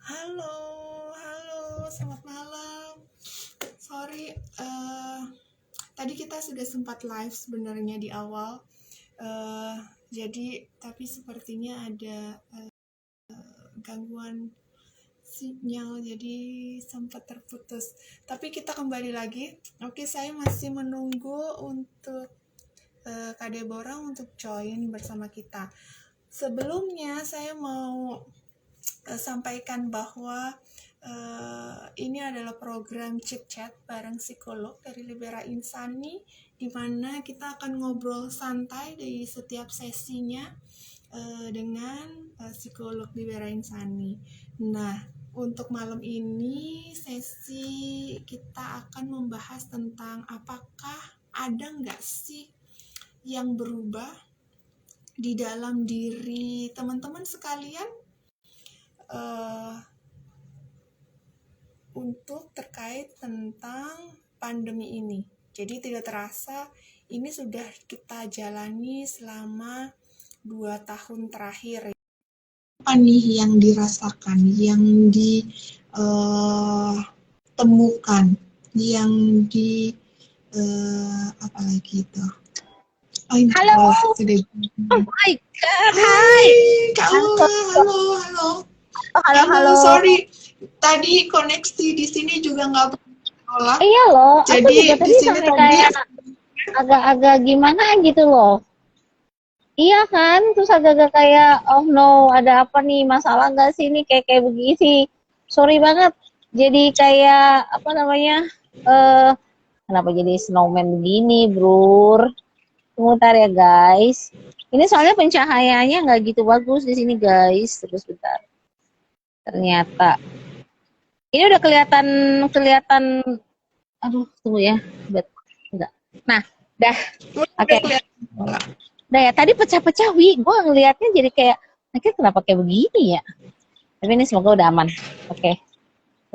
Halo, halo, selamat malam. Sorry, tadi kita sudah sempat live sebenarnya di awal. Eh, tapi sepertinya ada gangguan sinyal, jadi sempat terputus. Tapi kita kembali lagi. Oke, saya masih menunggu untuk Kak Deborah untuk join bersama kita. Sebelumnya saya mau sampaikan bahwa ini adalah program chit chat bareng psikolog dari Libera Insani, di mana kita akan ngobrol santai di setiap sesinya dengan psikolog Libera Insani. Nah, untuk malam ini sesi kita akan membahas tentang apakah ada nggak sih yang berubah di dalam diri teman-teman sekalian untuk terkait tentang pandemi ini. Jadi tidak terasa ini sudah kita jalani selama 2 tahun terakhir. Apa nih yang dirasakan, yang ditemukan, yang di apa lagi itu? Halo. Oh my God. Hai. Kak Lola, halo. Halo. Sorry, tadi koneksi di sini juga nggak bermasalah. Iya loh, Jadi aku juga tadi sampai kayak agak-agak gimana gitu loh. Iya kan, terus agak-agak kayak oh no, ada apa nih, masalah nggak sih ini kayak begini. Sorry banget. Jadi kayak apa namanya? Kenapa jadi snowman begini, Bro? Sebentar ya, guys. Ini soalnya pencahayaannya nggak gitu bagus di sini, guys. Terus bentar. Ternyata ini udah kelihatan. Aduh, tunggu ya. Enggak. Nah, dah. Oke. Nah ya, tadi pecah-pecah, gue ngelihatnya jadi kayak, akhirnya kenapa kayak begini ya? Tapi ini semoga udah aman. Oke.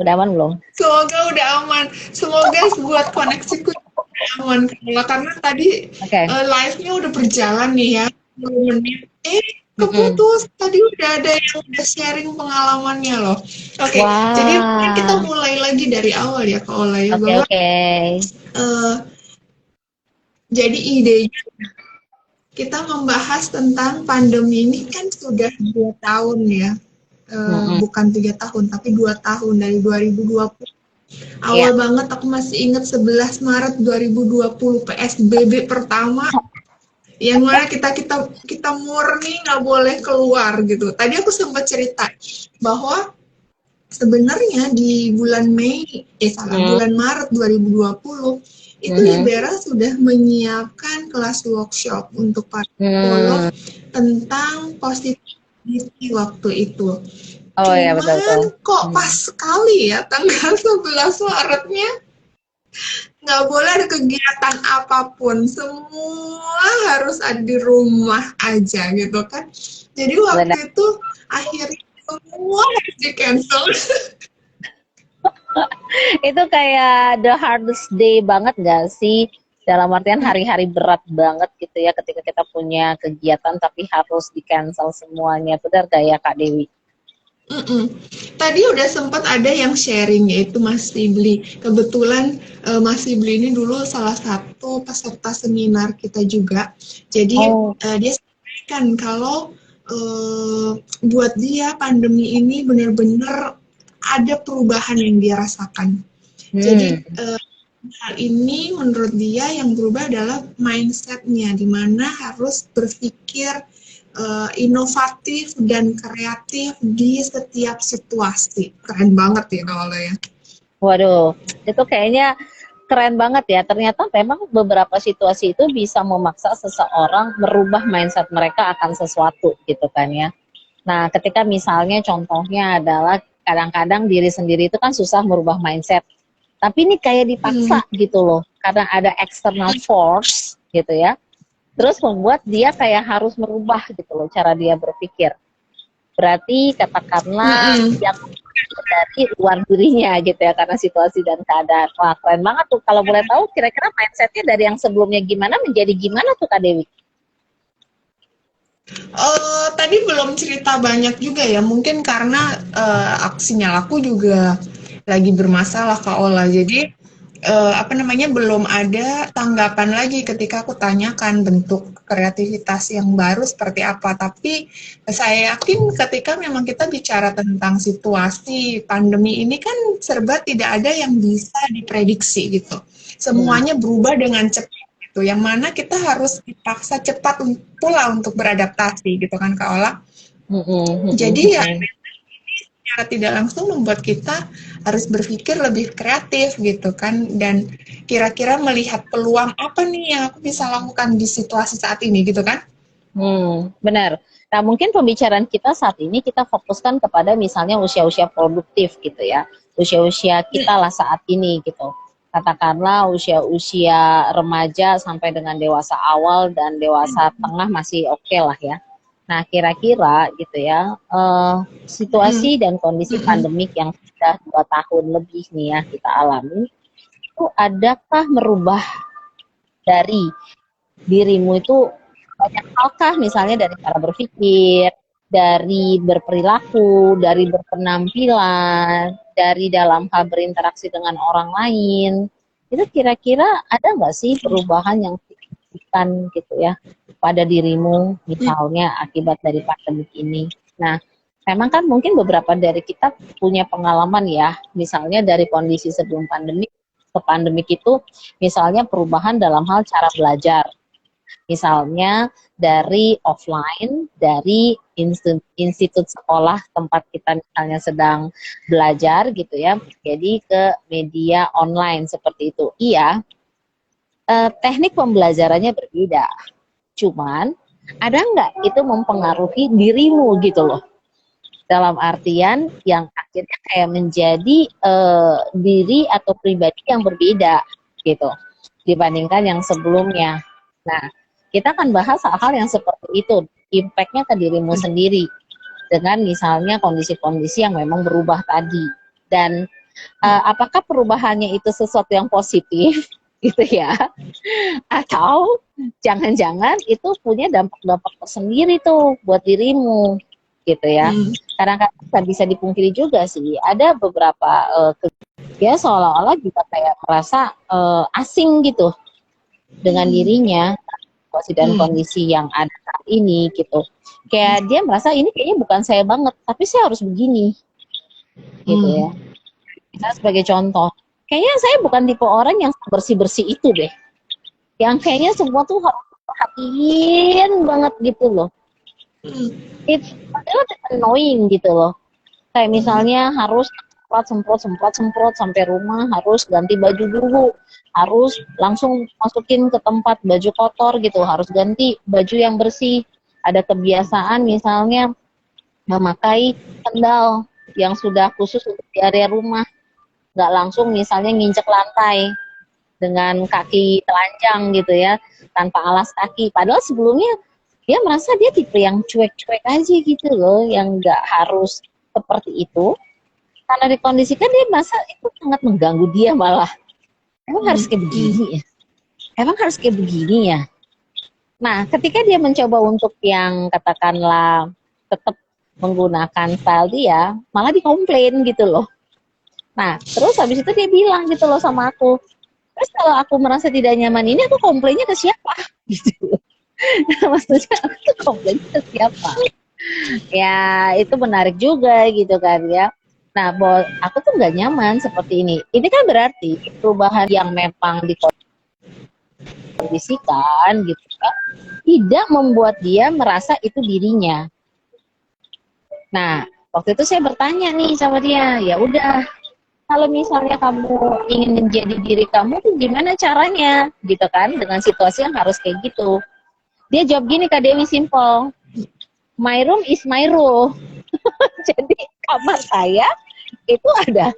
Udah aman belum? Semoga udah aman. Semoga buat koneksiku aman. Karena tadi live-nya udah berjalan nih ya. 10 menit. Keputus. Tadi udah ada yang udah sharing pengalamannya loh. Oke. Jadi mungkin kita mulai lagi dari awal ya, Kak Ola ya. Oke. Jadi idenya kita membahas tentang pandemi ini kan sudah 2 tahun ya. Bukan 3 tahun, tapi 2 tahun dari 2020. Awal banget aku masih ingat 11 Maret 2020 PSBB pertama. Yang mana kita murni nggak boleh keluar gitu. Tadi aku sempat cerita bahwa sebenarnya di bulan bulan Maret 2020 itu Libera sudah menyiapkan kelas workshop untuk para psikolog tentang positivity waktu itu. Iya, betul. Kok pas sekali ya tanggal 11 Maretnya nggak boleh ada kegiatan apapun, semua harus ada di rumah aja gitu kan. Jadi waktu itu akhirnya semua harus di cancel. Itu kayak the hardest day banget gak sih? Dalam artian hari-hari berat banget gitu ya ketika kita punya kegiatan tapi harus di cancel semuanya. Benar gak ya Kak Dewi? Tadi udah sempat ada yang sharing, yaitu Mas Sibli. Kebetulan Mas Sibli ini dulu salah satu peserta seminar kita juga. Jadi dia sampaikan kalau buat dia pandemi ini benar-benar ada perubahan yang dia rasakan. Jadi hal ini menurut dia yang berubah adalah mindsetnya, di mana harus berpikir inovatif dan kreatif di setiap situasi. Keren banget ya kalau ya. Waduh, itu kayaknya keren banget ya. Ternyata memang beberapa situasi itu bisa memaksa seseorang merubah mindset mereka akan sesuatu gitu kan ya. Nah, ketika misalnya contohnya adalah kadang-kadang diri sendiri itu kan susah merubah mindset. Tapi ini kayak dipaksa gitu loh. Karena ada external force gitu ya. Terus membuat dia kayak harus merubah gitu loh cara dia berpikir. Berarti katakanlah yang dari luar dirinya gitu ya, karena situasi dan keadaan. Wah, keren banget tuh. Kalau boleh tahu kira-kira mindsetnya dari yang sebelumnya gimana menjadi gimana tuh Kak Dewi? Tadi belum cerita banyak juga ya, mungkin karena sinyal aku juga lagi bermasalah Kak Ola. Jadi apa namanya belum ada tanggapan lagi ketika aku tanyakan bentuk kreativitas yang baru seperti apa. Tapi saya yakin ketika memang kita bicara tentang situasi pandemi ini kan serba tidak ada yang bisa diprediksi gitu. Hmm. Semuanya berubah dengan cepat gitu. Yang mana kita harus dipaksa cepat pula untuk beradaptasi gitu kan Kak Ola. Jadi ya secara tidak langsung membuat kita harus berpikir lebih kreatif gitu kan dan kira-kira melihat peluang apa nih yang aku bisa lakukan di situasi saat ini gitu kan. Benar. Nah, mungkin pembicaraan kita saat ini kita fokuskan kepada misalnya usia-usia produktif gitu ya. Usia-usia kita lah saat ini gitu. Katakanlah usia-usia remaja sampai dengan dewasa awal dan dewasa tengah masih oke lah ya. Nah, kira-kira gitu ya, situasi dan kondisi pandemik yang sudah 2 tahun lebih nih ya kita alami, itu adakah merubah dari dirimu itu banyak halkah misalnya dari cara berpikir, dari berperilaku, dari berpenampilan, dari dalam hal berinteraksi dengan orang lain, itu kira-kira ada nggak sih perubahan yang signifikan gitu ya pada dirimu misalnya akibat dari pandemi ini? Nah, memang kan mungkin beberapa dari kita punya pengalaman ya, misalnya dari kondisi sebelum pandemi ke pandemik itu, misalnya perubahan dalam hal cara belajar. Misalnya dari offline, dari institut sekolah tempat kita misalnya sedang belajar gitu ya, jadi ke media online seperti itu. Iya, teknik pembelajarannya berbeda. Cuman, ada nggak itu mempengaruhi dirimu gitu loh. Dalam artian yang akhirnya kayak menjadi diri atau pribadi yang berbeda gitu dibandingkan yang sebelumnya. Nah, kita akan bahas hal-hal yang seperti itu, impact-nya ke dirimu sendiri dengan misalnya kondisi-kondisi yang memang berubah tadi. Dan apakah perubahannya itu sesuatu yang positif gitu ya? Atau jangan-jangan itu punya dampak-dampak tersendiri tuh buat dirimu gitu ya. Kadang-kadang bisa dipungkiri juga sih, ada beberapa dia seolah-olah juga kayak merasa asing gitu dengan dirinya situasi dan kondisi yang ada saat ini gitu. Kayak dia merasa ini kayaknya bukan saya banget, tapi saya harus begini gitu ya. Misalnya sebagai contoh, kayaknya saya bukan tipe orang yang bersih-bersih itu deh. Yang kayaknya semua tuh harus perhatiin banget gitu loh. It's adalah annoying gitu loh. Kayak misalnya harus semprot sampai rumah, harus ganti baju dulu, harus langsung masukin ke tempat baju kotor gitu, harus ganti baju yang bersih. Ada kebiasaan misalnya memakai sendal yang sudah khusus untuk di area rumah, nggak langsung misalnya nginjek lantai dengan kaki telanjang gitu ya, tanpa alas kaki. Padahal sebelumnya dia merasa dia tipe yang cuek-cuek aja gitu loh, yang nggak harus seperti itu. Karena dikondisikan dia merasa itu sangat mengganggu dia malah. Emang harus kayak begini ya? Emang harus kayak begini ya? Nah, ketika dia mencoba untuk yang katakanlah tetap menggunakan style dia, malah dikomplain gitu loh. Nah, terus habis itu dia bilang gitu loh sama aku, terus kalau aku merasa tidak nyaman ini, aku komplainnya ke siapa? Gitu. Maksudnya aku tuh komplainnya ke siapa? Ya, itu menarik juga gitu kan ya. Nah, aku tuh nggak nyaman seperti ini. Ini kan berarti perubahan yang memang dikondisikan gitu kan, tidak membuat dia merasa itu dirinya. Nah, waktu itu saya bertanya nih sama dia, ya udah, kalau misalnya kamu ingin menjadi diri kamu, gimana caranya? Gitu kan, dengan situasi yang harus kayak gitu. Dia jawab gini, Kak Dewi, simple. My room is my room. Jadi kamar saya itu ada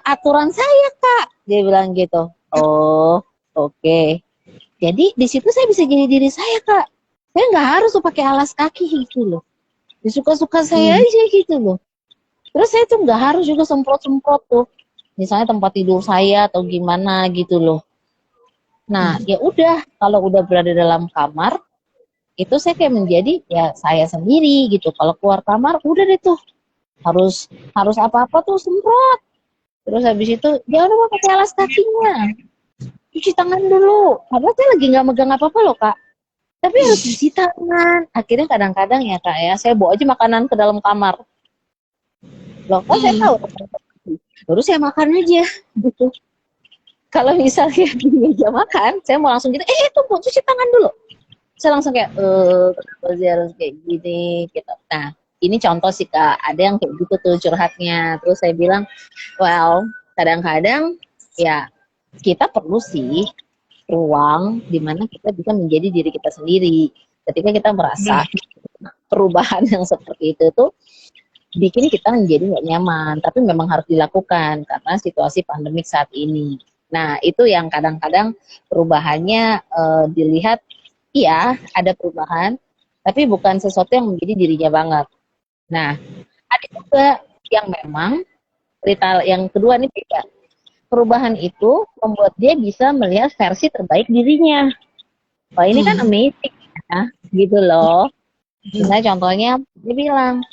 aturan saya, Kak. Dia bilang gitu. Oh, oke. Jadi di situ saya bisa jadi diri saya, Kak. Saya nggak harus tuh pakai alas kaki gitu loh. Suka-suka saya aja gitu loh. Terus saya tuh nggak harus juga semprot-semprot tuh. Misalnya tempat tidur saya atau gimana gitu loh. Nah, ya udah, kalau udah berada dalam kamar, itu saya kayak menjadi ya saya sendiri gitu. Kalau keluar kamar udah deh tuh harus harus apa-apa tuh semprot. Terus habis itu jangan lupa pakai alas kakinya, cuci tangan dulu. Karena saya lagi nggak megang apa-apa loh kak, tapi harus cuci tangan. Akhirnya kadang-kadang ya kak ya, saya bawa aja makanan ke dalam kamar. Loh kok saya tahu, terus saya makan aja gitu. Kalau misalnya di meja makan, saya mau langsung gitu, tunggu cuci tangan dulu. Saya langsung kayak, kenapa sih harus kayak gini gitu. Nah, ini contoh sih kak, ada yang kayak gitu tuh curhatnya. Terus saya bilang, well, kadang-kadang ya kita perlu sih ruang di mana kita bisa menjadi diri kita sendiri. Ketika kita merasa perubahan yang seperti itu tuh bikin kita menjadi nggak nyaman, tapi memang harus dilakukan karena situasi pandemik saat ini. Nah, itu yang kadang-kadang perubahannya dilihat, iya ada perubahan, tapi bukan sesuatu yang menjadi dirinya banget. Nah, ada juga yang memang cerita yang kedua nih beda. Perubahan itu membuat dia bisa melihat versi terbaik dirinya. Wah ini kan amazing ya, gitu loh. Misalnya contohnya dia bilang,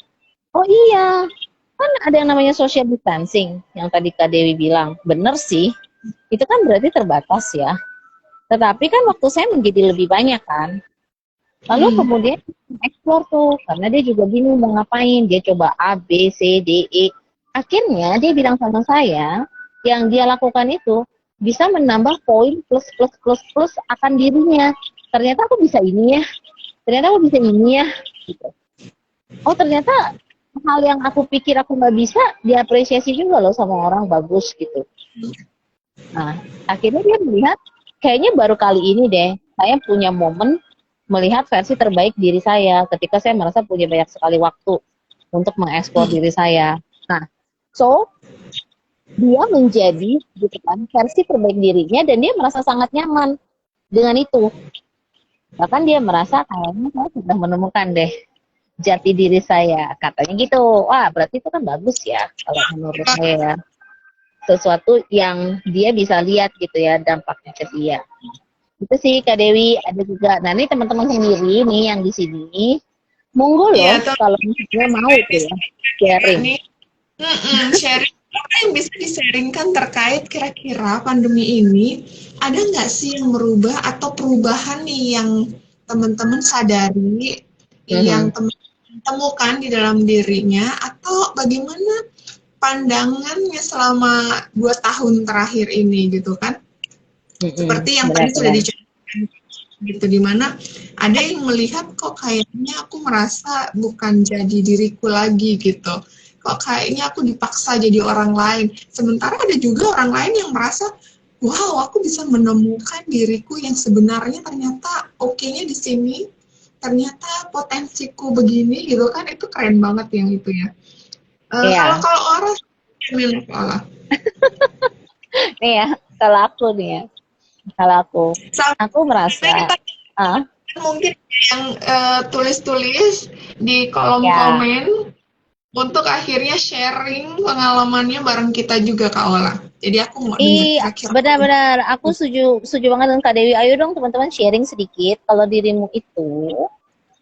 oh iya, kan ada yang namanya social distancing yang tadi Kak Dewi bilang. Bener sih, itu kan berarti terbatas ya. Tetapi kan waktu saya menjadi lebih banyak kan. Lalu kemudian explore tuh, karena dia juga bingung mau ngapain. Dia coba A, B, C, D, E. Akhirnya dia bilang sama saya, yang dia lakukan itu bisa menambah poin plus plus plus plus akan dirinya. Ternyata aku bisa ini ya. Ternyata aku bisa ini ya. Gitu. Oh ternyata hal yang aku pikir aku nggak bisa diapresiasi juga loh sama orang, bagus gitu. Nah akhirnya dia melihat kayaknya baru kali ini deh saya punya momen melihat versi terbaik diri saya ketika saya merasa punya banyak sekali waktu untuk mengeksplor diri saya. Nah so dia menjadi gitu kan versi terbaik dirinya dan dia merasa sangat nyaman dengan itu. Bahkan dia merasa kayaknya saya sudah menemukan deh jati diri saya, katanya gitu. Wah, berarti itu kan bagus ya kalau menurut saya. Sesuatu yang dia bisa lihat gitu ya dampaknya ke dia. Itu sih Kak Dewi, ada juga. Nah, ini teman-teman sendiri nih yang di sini, monggo loh kalau misalnya mau tuh ya sharing. Sharing apa yang bisa di-sharingkan terkait kira-kira pandemi ini ada nggak sih yang merubah atau perubahan nih yang teman-teman sadari, yang temukan di dalam dirinya, atau bagaimana pandangannya selama 2 tahun terakhir ini gitu kan? Seperti yang tadi sudah diceritakan gitu, dimana ada yang melihat kok kayaknya aku merasa bukan jadi diriku lagi gitu. Kok kayaknya aku dipaksa jadi orang lain. Sementara ada juga orang lain yang merasa, wow, aku bisa menemukan diriku yang sebenarnya ternyata oke-nya di sini, ternyata potensiku begini gitu kan, itu keren banget yang itu ya. Kalau orang gimana Paula? Nih ya, kalau aku merasa mungkin yang tulis-tulis di kolom komen untuk akhirnya sharing pengalamannya bareng kita juga Kak Ola. Jadi aku mau dengar kira-kira. Benar-benar, aku setuju banget dengan Kak Dewi. Ayo dong teman-teman sharing sedikit. Kalau dirimu itu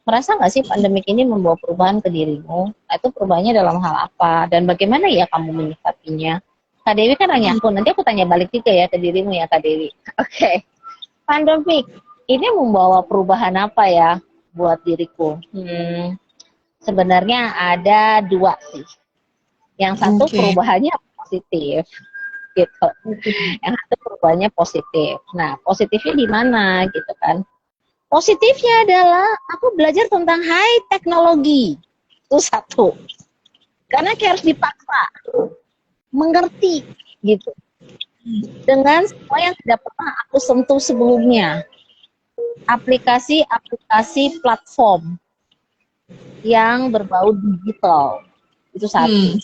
merasa nggak sih pandemik ini membawa perubahan ke dirimu? Itu perubahannya dalam hal apa? Dan bagaimana ya kamu menyikapinya? Kak Dewi kan nanya aku, nanti aku tanya balik juga ya ke dirimu ya Kak Dewi. Oke. Pandemik ini membawa perubahan apa ya buat diriku? Sebenarnya ada dua sih. Yang satu perubahannya positif, gitu. Yang satu perubahannya positif. Nah, positifnya di mana, gitu kan? Positifnya adalah aku belajar tentang high teknologi. Itu satu. Karena kayak harus dipaksa mengerti, gitu. Dengan semua yang tidak pernah aku sentuh sebelumnya. Aplikasi-aplikasi platform yang berbau digital. Itu satu.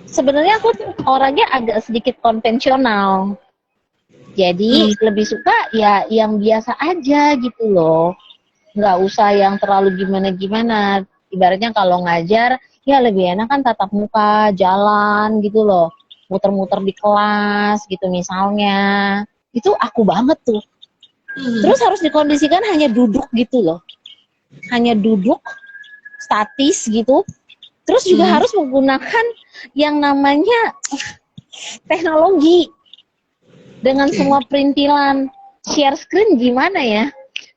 Sebenarnya aku orangnya agak sedikit konvensional. Jadi lebih suka ya yang biasa aja gitu loh. Nggak usah yang terlalu gimana-gimana. Ibaratnya kalau ngajar, ya lebih enak kan tatap muka, jalan gitu loh. Muter-muter di kelas gitu misalnya. Itu aku banget tuh. Terus harus dikondisikan hanya duduk gitu loh. hanya duduk statis gitu. Terus juga harus menggunakan yang namanya teknologi dengan semua perintilan. Share screen gimana ya?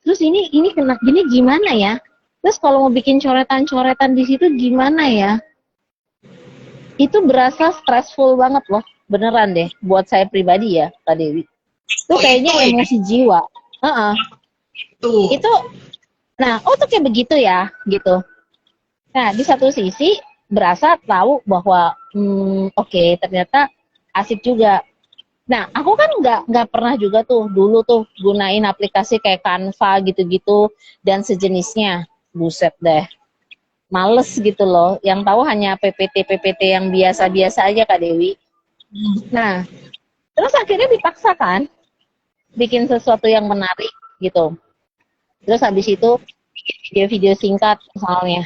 Terus ini kena gini gimana ya? Terus kalau mau bikin coretan-coretan di situ gimana ya? Itu berasa stressful banget loh, beneran deh. Buat saya pribadi ya, Kak Dewi. Itu kayaknya emosi jiwa. Itu, nah, tuh kayak begitu ya, gitu. Nah, di satu sisi berasa tahu bahwa, oke, ternyata asik juga. Nah, aku kan nggak pernah juga tuh dulu tuh gunain aplikasi kayak Canva gitu-gitu dan sejenisnya. Buset deh, males gitu loh. Yang tahu hanya PPT yang biasa-biasa aja, Kak Dewi. Nah, terus akhirnya dipaksakan bikin sesuatu yang menarik gitu. Terus habis itu bikin video-video singkat misalnya.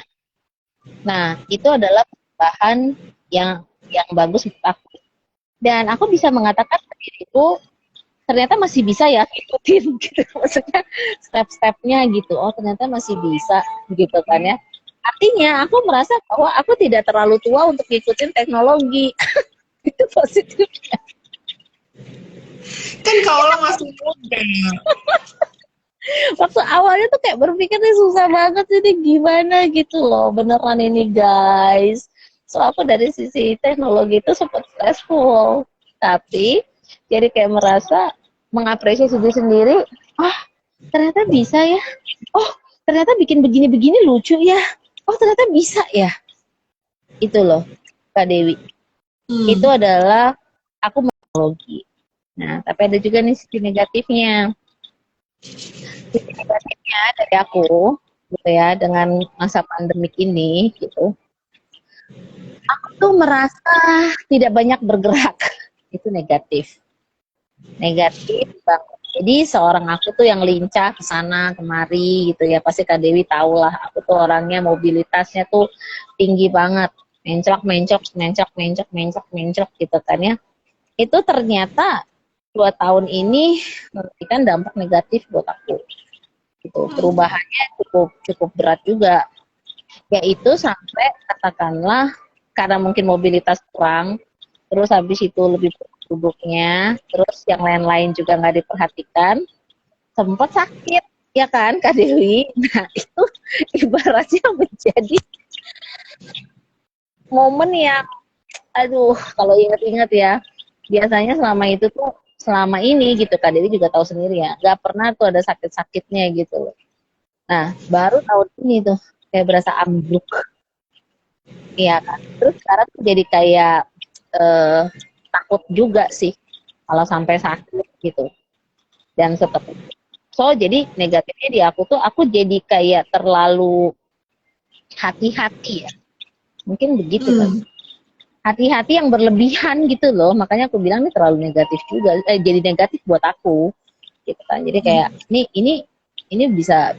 Nah, itu adalah bahan yang bagus untuk aku. Dan aku bisa mengatakan ke diriku, ternyata masih bisa ya ngikutin gitu. Maksudnya step-stepnya gitu. Oh, ternyata masih bisa gitu kan ya. Artinya aku merasa bahwa aku tidak terlalu tua untuk ngikutin teknologi. Itu positifnya. Kan kalau masih muda. Waktu awalnya tuh kayak berpikir nih susah banget ini gimana gitu loh. Beneran ini guys. So aku dari sisi teknologi itu sempat stressful. Tapi jadi kayak merasa mengapresiasi diri sendiri. Oh ternyata bisa ya. Oh ternyata bikin begini-begini lucu ya. Oh ternyata bisa ya. Itu loh Kak Dewi. Itu adalah aku teknologi. Nah tapi ada juga nih sisi negatifnya. Sisi negatifnya dari aku gitu ya dengan masa pandemik ini gitu. Aku tuh merasa tidak banyak bergerak. Itu negatif banget. Jadi seorang aku tuh yang lincah ke sana kemari gitu ya, pasti Kak Dewi tahu lah, aku tuh orangnya mobilitasnya tuh tinggi banget, mencok gitu kan ya. Itu ternyata 2 tahun ini memberikan dampak negatif buat aku. Gitu. Perubahannya cukup berat juga, yaitu sampai katakanlah karena mungkin mobilitas kurang, terus habis itu lebih duduknya, terus yang lain-lain juga nggak diperhatikan, sempat sakit, ya kan Kak Dewi? Nah itu ibaratnya menjadi momen yang, aduh kalau inget-inget ya, biasanya selama ini gitu Kak Dewi juga tahu sendiri ya, nggak pernah tuh ada sakit-sakitnya gitu. Nah baru tahun ini tuh kayak berasa ambruk, iya kan? Terus sekarang tuh jadi kayak takut juga sih kalau sampai sakit gitu. Dan seperti itu. So jadi negatifnya di aku tuh aku jadi kayak terlalu hati-hati ya. Mungkin begitu kan. Hati-hati yang berlebihan gitu loh. Makanya aku bilang ini terlalu negatif juga. Jadi negatif buat aku. Gitu kan. Jadi kayak ini bisa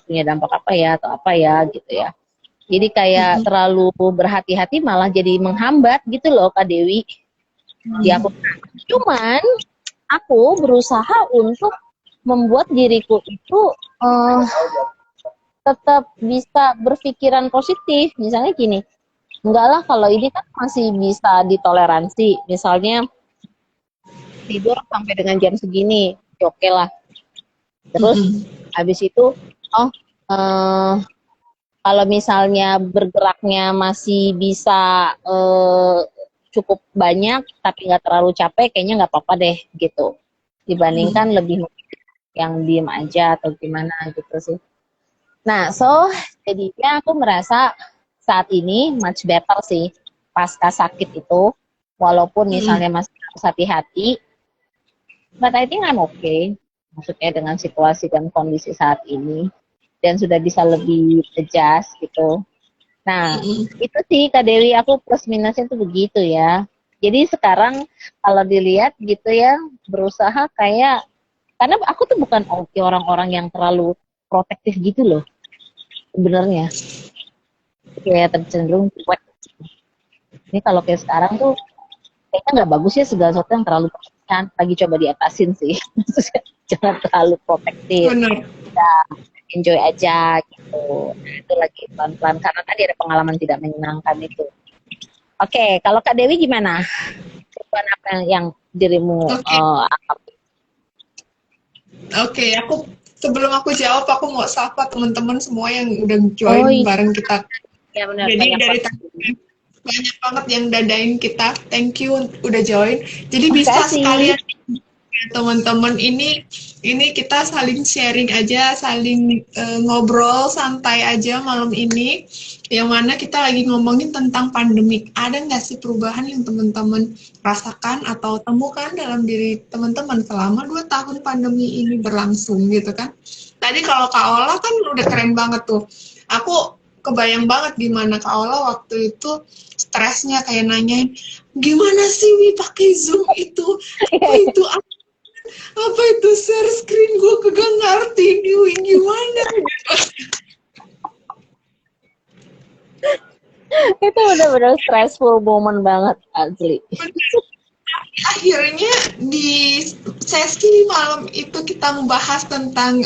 punya dampak apa ya atau apa ya gitu ya. Jadi kayak terlalu berhati-hati malah jadi menghambat gitu loh Kak Dewi. Di aku. Cuman aku berusaha untuk membuat diriku itu tetap bisa berpikiran positif. Misalnya gini, enggak lah kalau ini kan masih bisa ditoleransi. Misalnya tidur sampai dengan jam segini, oke lah. Terus habis itu, kalau misalnya bergeraknya masih bisa cukup banyak, tapi nggak terlalu capek, kayaknya nggak apa-apa deh gitu. Dibandingkan lebih yang diem aja atau gimana gitu sih. Nah, so jadinya aku merasa saat ini much better sih pasca sakit itu, walaupun misalnya masih harus hati-hati, but I think I'm okay. Maksudnya dengan situasi dan kondisi saat ini, dan sudah bisa lebih adjust gitu. Nah, itu sih Kak Dewi, aku plus minusnya tuh begitu ya. Jadi sekarang kalau dilihat gitu ya, berusaha kayak, karena aku tuh bukan orang-orang yang terlalu protektif gitu loh, sebenarnya. Kayak tercenderung cuek. Ini kalau kayak sekarang tuh, kayaknya nggak bagus ya segala sesuatu yang terlalu protektif. Lagi coba diatasin sih, jangan terlalu protektif. Benar. Nah, enjoy aja gitu. Nah, itu lagi pelan-pelan karena tadi ada pengalaman tidak menyenangkan itu. Oke, kalau Kak Dewi gimana? Perubahan apa yang dirimu Oke, oke, sebelum aku jawab, aku mau sapa teman-teman semua yang udah oh join iya bareng kita. ya benar Jadi banyak dari banget. tadi banyak banget yang dadain kita. Thank you udah join. Jadi bisa Makasih. sekalian teman-teman ini kita saling sharing aja, saling ngobrol santai aja malam ini. Yang mana kita lagi ngomongin tentang pandemik. Ada nggak sih perubahan yang teman-teman rasakan atau temukan dalam diri teman-teman selama 2 tahun pandemi ini berlangsung gitu kan? Tadi kalau Kak Ola kan udah keren banget tuh. Aku kebayang banget gimana Kak Ola waktu itu stresnya kayak nanyain gimana sih Wi pakai Zoom itu apa itu apa itu share screen gue kagak ngerti gimana. Itu benar-benar stressful moment banget asli. Akhirnya di sesi malam itu kita membahas tentang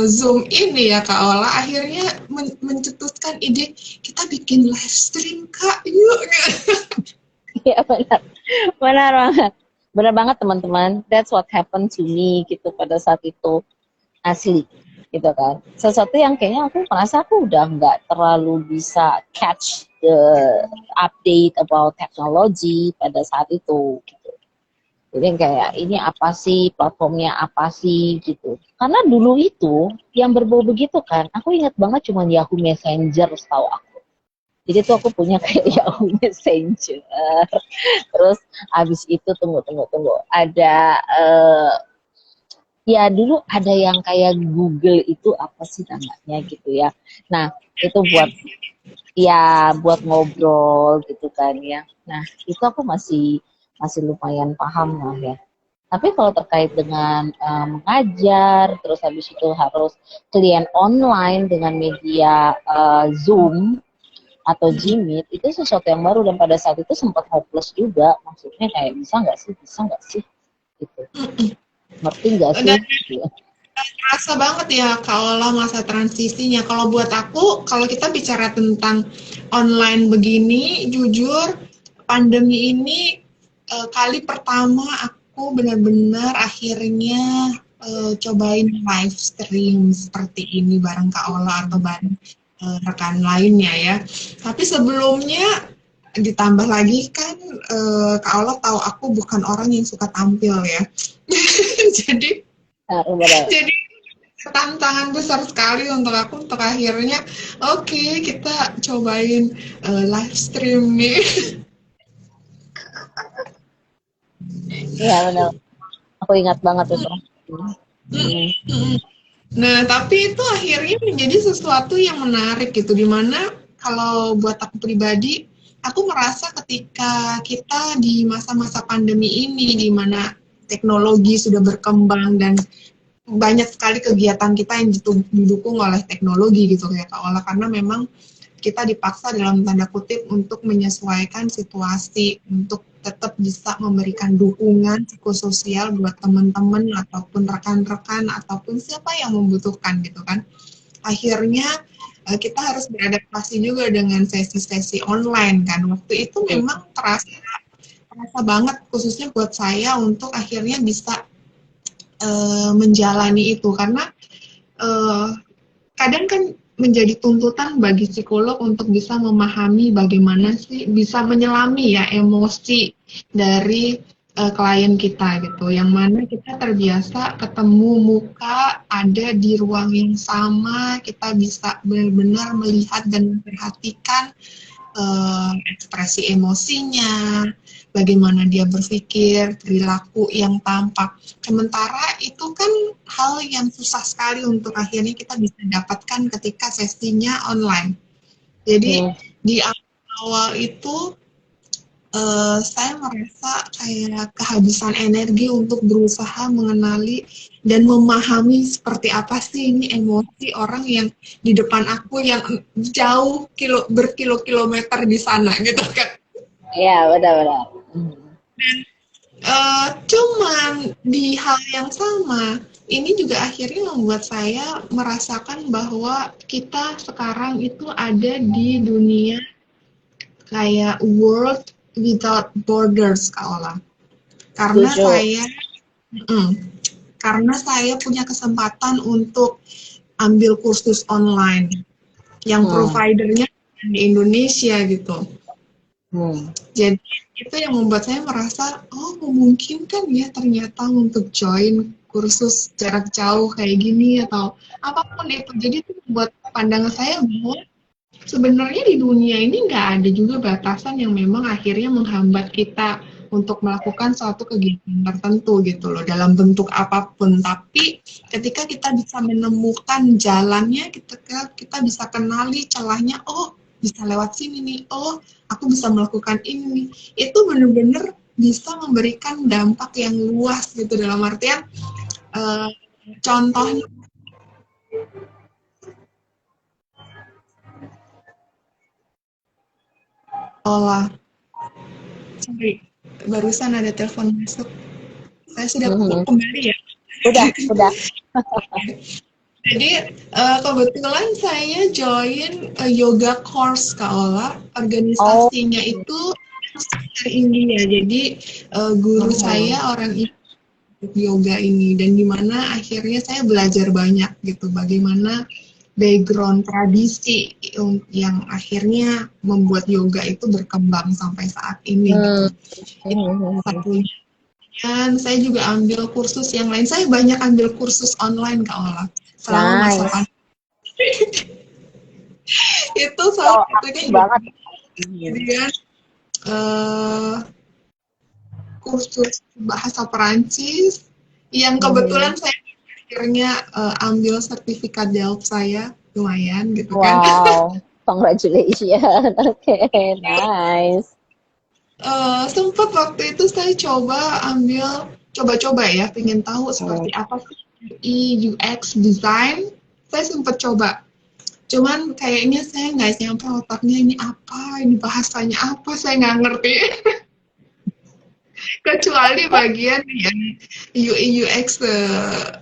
Zoom ini ya Kak Ola, akhirnya mencetuskan ide kita bikin live stream Kak, yuk. Iya benar, benar banget. Benar banget teman-teman. That's what happened to me gitu pada saat itu asli gitu kan. Sesuatu yang kayaknya aku merasa aku udah nggak terlalu bisa catch the update about technology pada saat itu. Gitu. Jadi kayak ini apa sih platformnya apa sih gitu. Karena dulu itu yang berbau begitu kan, aku ingat banget cuma Yahoo Messenger setahu aku. Jadi tuh aku punya kayak Yahoo Messenger. Terus abis itu tunggu. Ada ya dulu ada yang kayak Google itu apa sih namanya gitu ya. Nah, itu buat ngobrol gitu kan ya. Nah, itu aku masih masih lumayan paham lah ya. Tapi kalau terkait dengan mengajar, terus habis itu harus klien online dengan media Zoom atau Jimit, itu sesuatu yang baru dan pada saat itu sempat hopeless juga. Maksudnya kayak bisa nggak sih, gitu. Ngerti nggak sih? Dan terasa banget ya kalau masa transisinya. Kalau buat aku, kalau kita bicara tentang online begini, jujur pandemi ini kali pertama aku benar-benar akhirnya cobain live stream seperti ini bareng Kak Ola atau bareng rekan lainnya ya. Tapi sebelumnya ditambah lagi kan Kak Ola tahu aku bukan orang yang suka tampil ya. jadi Benar. jadi tantangan besar sekali untuk aku untuk akhirnya oke, kita cobain live stream nih. Iya benar. Aku ingat banget itu. Hmm. Nah, tapi itu akhirnya menjadi sesuatu yang menarik gitu, dimana kalau buat aku pribadi, aku merasa ketika kita di masa-masa pandemi ini, di mana teknologi sudah berkembang dan banyak sekali kegiatan kita yang didukung oleh teknologi gitu kayak Kak Ola, karena memang kita dipaksa dalam tanda kutip untuk menyesuaikan situasi, untuk tetap bisa memberikan dukungan psikososial buat teman-teman ataupun rekan-rekan ataupun siapa yang membutuhkan gitu kan. Akhirnya kita harus beradaptasi juga dengan sesi-sesi online kan. Waktu itu memang terasa banget khususnya buat saya untuk akhirnya bisa menjalani itu karena kadang kan menjadi tuntutan bagi psikolog untuk bisa memahami bagaimana sih bisa menyelami ya emosi dari klien kita gitu, yang mana kita terbiasa ketemu muka ada di ruang yang sama, kita bisa benar-benar melihat dan memperhatikan ekspresi emosinya, bagaimana dia berpikir, perilaku yang tampak. Sementara itu kan hal yang susah sekali untuk akhirnya kita bisa dapatkan ketika sesinya online. Jadi di awal itu saya merasa kayak kehabisan energi untuk berusaha mengenali dan memahami seperti apa sih ini emosi orang yang di depan aku yang jauh berkilo-kilometer di sana gitu kan. Iya benar. Cuman di hal yang sama ini juga akhirnya membuat saya merasakan bahwa kita sekarang itu ada di dunia kayak world without borders, Kak Ola. Karena Setuju. saya, mm, karena saya punya kesempatan untuk ambil kursus online yang Hmm. providernya di Indonesia gitu. Hmm. Jadi itu yang membuat saya merasa, oh memungkinkan ya ternyata untuk join kursus jarak jauh kayak gini atau apapun itu. Jadi itu membuat pandangan saya bahwa sebenarnya di dunia ini nggak ada juga batasan yang memang akhirnya menghambat kita untuk melakukan suatu kegiatan tertentu gitu loh dalam bentuk apapun. Tapi ketika kita bisa menemukan jalannya, kita bisa kenali celahnya. Oh bisa lewat sini nih. Oh aku bisa melakukan ini nih. Itu benar-benar bisa memberikan dampak yang luas gitu dalam artian uh, contohnya olah. Sorry, barusan ada telepon masuk. Saya sudah Mhm. kembali ya. Udah. Jadi kebetulan saya join yoga course Kak Ola. Oh. Organisasinya itu dari India. Jadi guru Mhm. saya orang yoga ini dan dimana akhirnya saya belajar banyak gitu bagaimana background tradisi yang akhirnya membuat yoga itu berkembang sampai saat ini Hmm. gitu. Itu satunya. Dan saya juga ambil kursus yang lain. Saya banyak ambil kursus online Kak Ola selama masa Nice. pandemi. Itu salah Oh, satunya aktif yoga. banget. Kemudian eh, kursus bahasa Perancis yang Mhm. kebetulan saya akhirnya ambil sertifikat DELF saya lumayan gitu kan. Wow, congratulations. Oke, nice. Sempat waktu itu saya coba-coba ya, pengen tahu Hmm. seperti apa sih UI UX design. Saya sempat coba. Cuman kayaknya saya nggak nyampe otaknya ini bahasanya apa, saya nggak ngerti. Kecuali bagian yang UI UX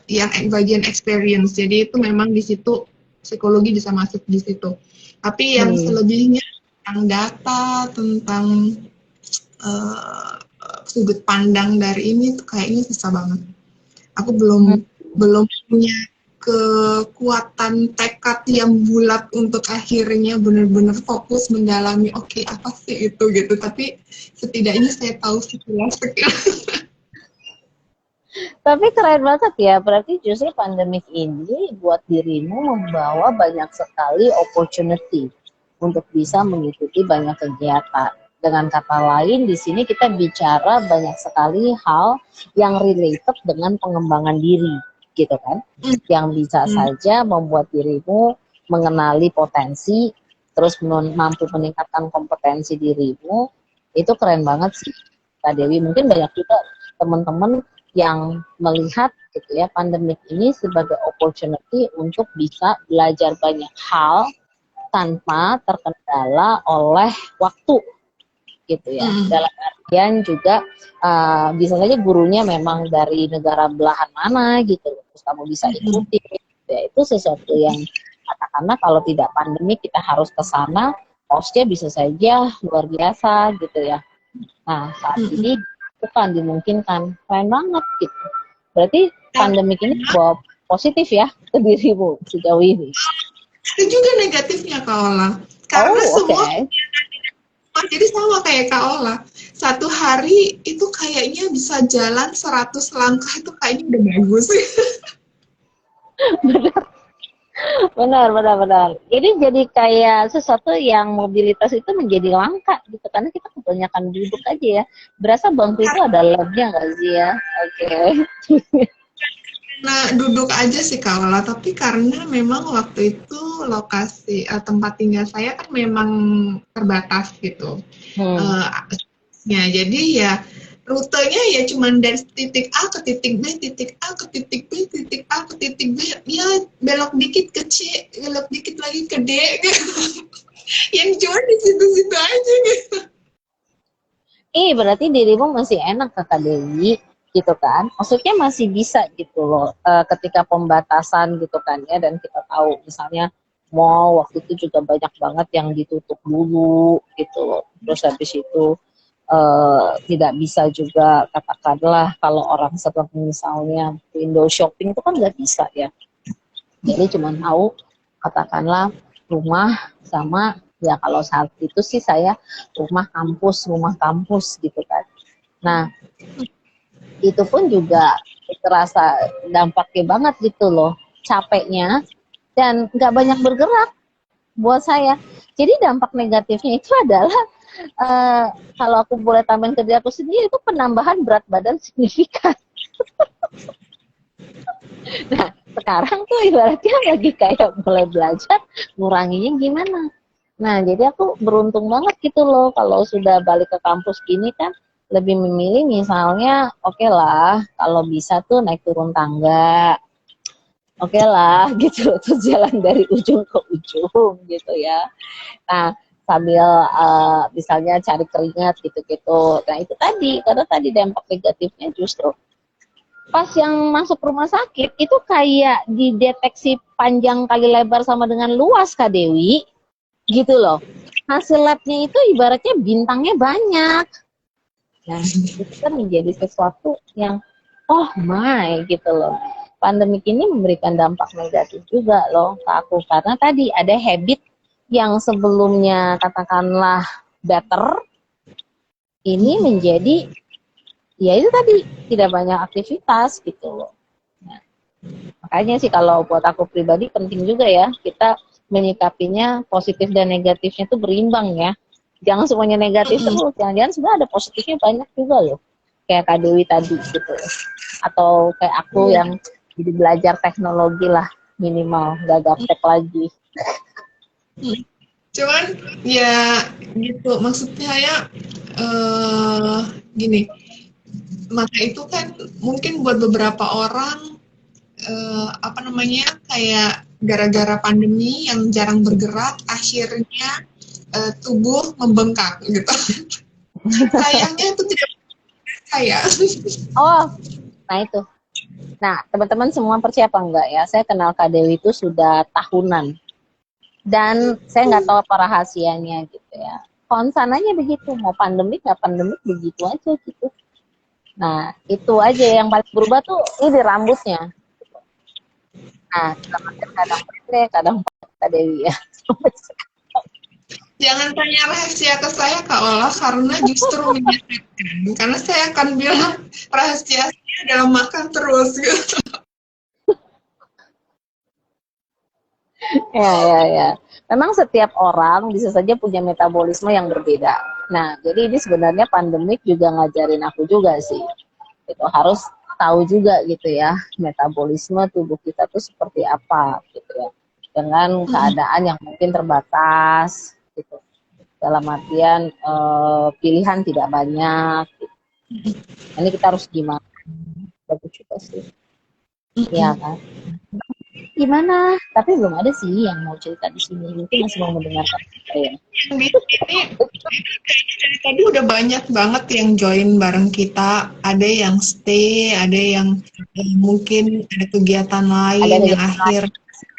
yang bagian experience. Jadi itu memang di situ psikologi bisa masuk di situ. Tapi yang Hmm. selebihnya tentang data, tentang uh, sudut pandang dari ini tuh kayaknya susah banget. Aku belum belum punya kekuatan tekad yang bulat untuk akhirnya benar-benar fokus mendalami oke, apa sih itu gitu, tapi setidaknya saya tahu sekilas. Tapi keren banget ya, berarti justru pandemik ini buat dirimu membawa banyak sekali opportunity untuk bisa mengikuti banyak kegiatan. Dengan kata lain, di sini kita bicara banyak sekali hal yang related dengan pengembangan diri, gitu kan? Yang bisa Hmm, saja membuat dirimu mengenali potensi, terus mampu meningkatkan kompetensi dirimu, itu keren banget sih, Kak Dewi. Mungkin banyak juga teman-teman yang melihat gitu ya pandemik ini sebagai opportunity untuk bisa belajar banyak hal tanpa terkendala oleh waktu gitu ya. hmm, Dalam artian juga bisa saja gurunya memang dari negara belahan mana gitu, terus kamu bisa hmm, ikuti. Gitu ya. Itu sesuatu yang katakanlah kalau tidak pandemi kita harus ke sana, hostnya bisa saja luar biasa gitu ya. Nah, saat hmm. ini bukan dimungkinkan. Keren banget gitu. Berarti Tapi pandemik ini bawa positif ya ke dirimu sejauh ini. ada juga negatifnya Kak Ola, karena Oh, oke. semua jadi sama kayak Kak Ola. Satu hari itu kayaknya bisa jalan 100 langkah itu kayaknya udah bagus. Benar. Jadi kayak sesuatu yang mobilitas itu menjadi langka gitu karena kita kebanyakan duduk aja ya. Berasa bangku itu ada labnya nggak sih ya? Oke. Nah, duduk aja sih Kak Ola, tapi karena memang waktu itu lokasi tempat tinggal saya kan memang terbatas gitu. Hmm. Eh, ya, jadi ya rutenya ya cuman dari titik A ke titik B, titik A ke titik B, titik A ke titik B, ya belok dikit ke C, belok dikit lagi ke D, yang cuma di situ-situ aja gitu. Berarti dirimu masih enak Kakak Dewi. gitu kan. Maksudnya masih bisa gitu loh, ketika pembatasan gitu kan ya, dan kita tahu misalnya mall waktu itu juga banyak banget yang ditutup dulu gitu loh. Terus habis itu tidak bisa juga katakanlah kalau orang sedang misalnya window shopping itu kan nggak bisa ya. Jadi cuma tahu katakanlah rumah sama ya kalau saat itu sih saya rumah kampus gitu kan. Nah, itu pun juga terasa dampaknya banget gitu loh, capeknya dan nggak banyak bergerak buat saya. Jadi dampak negatifnya itu adalah kalau aku boleh tambahin kerja aku sendiri itu penambahan berat badan signifikan. Nah, sekarang tuh ibaratnya lagi kayak mulai belajar nguranginya gimana. Nah, jadi aku beruntung banget gitu loh kalau sudah balik ke kampus gini kan lebih memilih misalnya oke lah kalau bisa tuh naik turun tangga. Oke lah gitu terus jalan dari ujung ke ujung gitu ya. Nah, sambil misalnya cari keringat gitu-gitu. Nah, itu tadi karena tadi dampak negatifnya justru pas yang masuk rumah sakit itu kayak dideteksi panjang kali lebar sama dengan luas Kak Dewi gitu loh. Hasil labnya itu ibaratnya bintangnya banyak. Nah, itu kan menjadi sesuatu yang oh my gitu loh. Pandemik ini memberikan dampak negatif juga loh ke aku karena tadi ada habit yang sebelumnya katakanlah better ini menjadi ya itu tadi tidak banyak aktivitas gitu loh. Nah, makanya sih kalau buat aku pribadi penting juga ya kita menyikapinya positif dan negatifnya itu berimbang ya. Jangan semuanya negatif terus, jangan-jangan sebenarnya ada positifnya banyak juga loh. Kayak Kak Dewi tadi gitu. Atau kayak aku yang jadi belajar teknologi lah minimal, nggak gaptek lagi. Cuman ya gitu maksudnya ya gini, maka itu kan mungkin buat beberapa orang apa namanya kayak gara-gara pandemi yang jarang bergerak akhirnya tubuh membengkak gitu. Sayangnya itu tidak saya. Oh, nah itu. Nah, teman-teman semua percaya apa enggak ya? Saya kenal Kak Dewi itu sudah tahunan. Dan saya nggak tahu apa rahasianya gitu ya. Konsananya begitu, mau pandemik nggak pandemik begitu aja gitu. Nah, itu aja yang paling berubah tuh ini rambutnya. Nah, kadang pendek, kadang Kak Dewi ya. Jangan tanya rahasia ke saya Kak Ola karena justru menyesatkan. Karena saya akan bilang rahasia saya adalah makan terus gitu. Ya. Memang setiap orang bisa saja punya metabolisme yang berbeda. Nah, jadi ini sebenarnya pandemik juga ngajarin aku juga sih. Itu harus tahu juga gitu ya, metabolisme tubuh kita tuh seperti apa gitu ya. Dengan keadaan yang mungkin terbatas gitu. Dalam artian pilihan tidak banyak. Gitu. Ini kita harus gimana? Bagus juga sih. Iya kan? Gimana? Tapi belum ada sih yang mau cerita di sini. Mungkin masih mau mendengarkan kita ya. Di sini dari tadi udah banyak banget yang join bareng kita. Ada yang stay, ada yang mungkin ada kegiatan lain Ada yang akhir.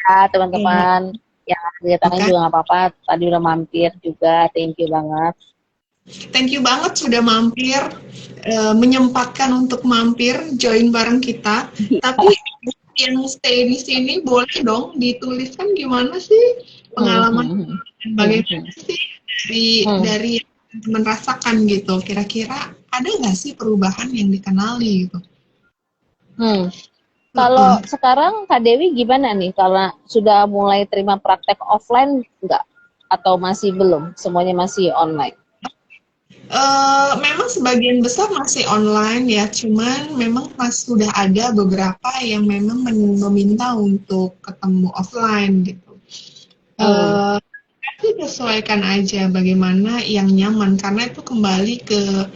ya, teman-teman yang kegiatannya juga nggak apa-apa. Tadi udah mampir juga. Thank you banget. Thank you banget sudah mampir, menyempatkan untuk mampir, join bareng kita. Tapi yang stay di sini boleh dong dituliskan gimana sih pengalaman bagaimana sih dari teman rasakan gitu. Kira-kira ada nggak sih perubahan yang dikenali gitu? Kalau sekarang Kak Dewi gimana nih? Karena sudah mulai terima praktek offline nggak? Atau masih belum? Semuanya masih online? Memang sebagian besar masih online ya, cuman memang sudah ada beberapa yang memang meminta untuk ketemu offline gitu. Tapi sesuaikan aja bagaimana yang nyaman, karena itu kembali ke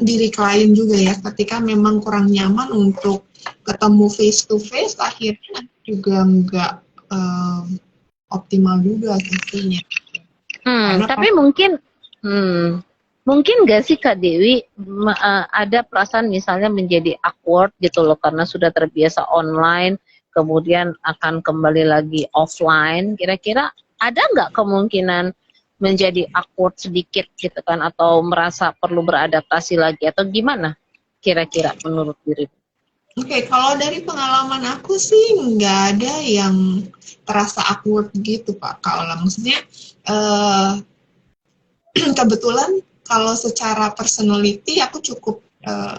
diri klien juga ya. Ketika memang kurang nyaman untuk ketemu face to face, akhirnya juga nggak optimal juga tentunya. Tapi mungkin Mungkin nggak sih Kak Dewi ada perasaan misalnya menjadi awkward gitu loh karena sudah terbiasa online, kemudian akan kembali lagi offline. Kira-kira ada nggak kemungkinan menjadi awkward sedikit gitu kan atau merasa perlu beradaptasi lagi atau gimana? Kira-kira menurut diri? Oke, kalau dari pengalaman aku sih nggak ada yang terasa awkward gitu, Pak. Kalau maksudnya eh, kebetulan kalau secara personality aku cukup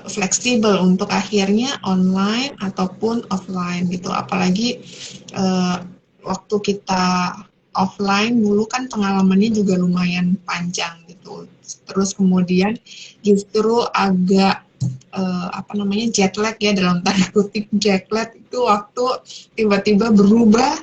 fleksibel untuk akhirnya online ataupun offline gitu. Apalagi eh, waktu kita offline dulu kan pengalamannya juga lumayan panjang gitu. Terus kemudian justru agak apa namanya jet lag ya dalam tanda kutip jet lag itu waktu tiba-tiba berubah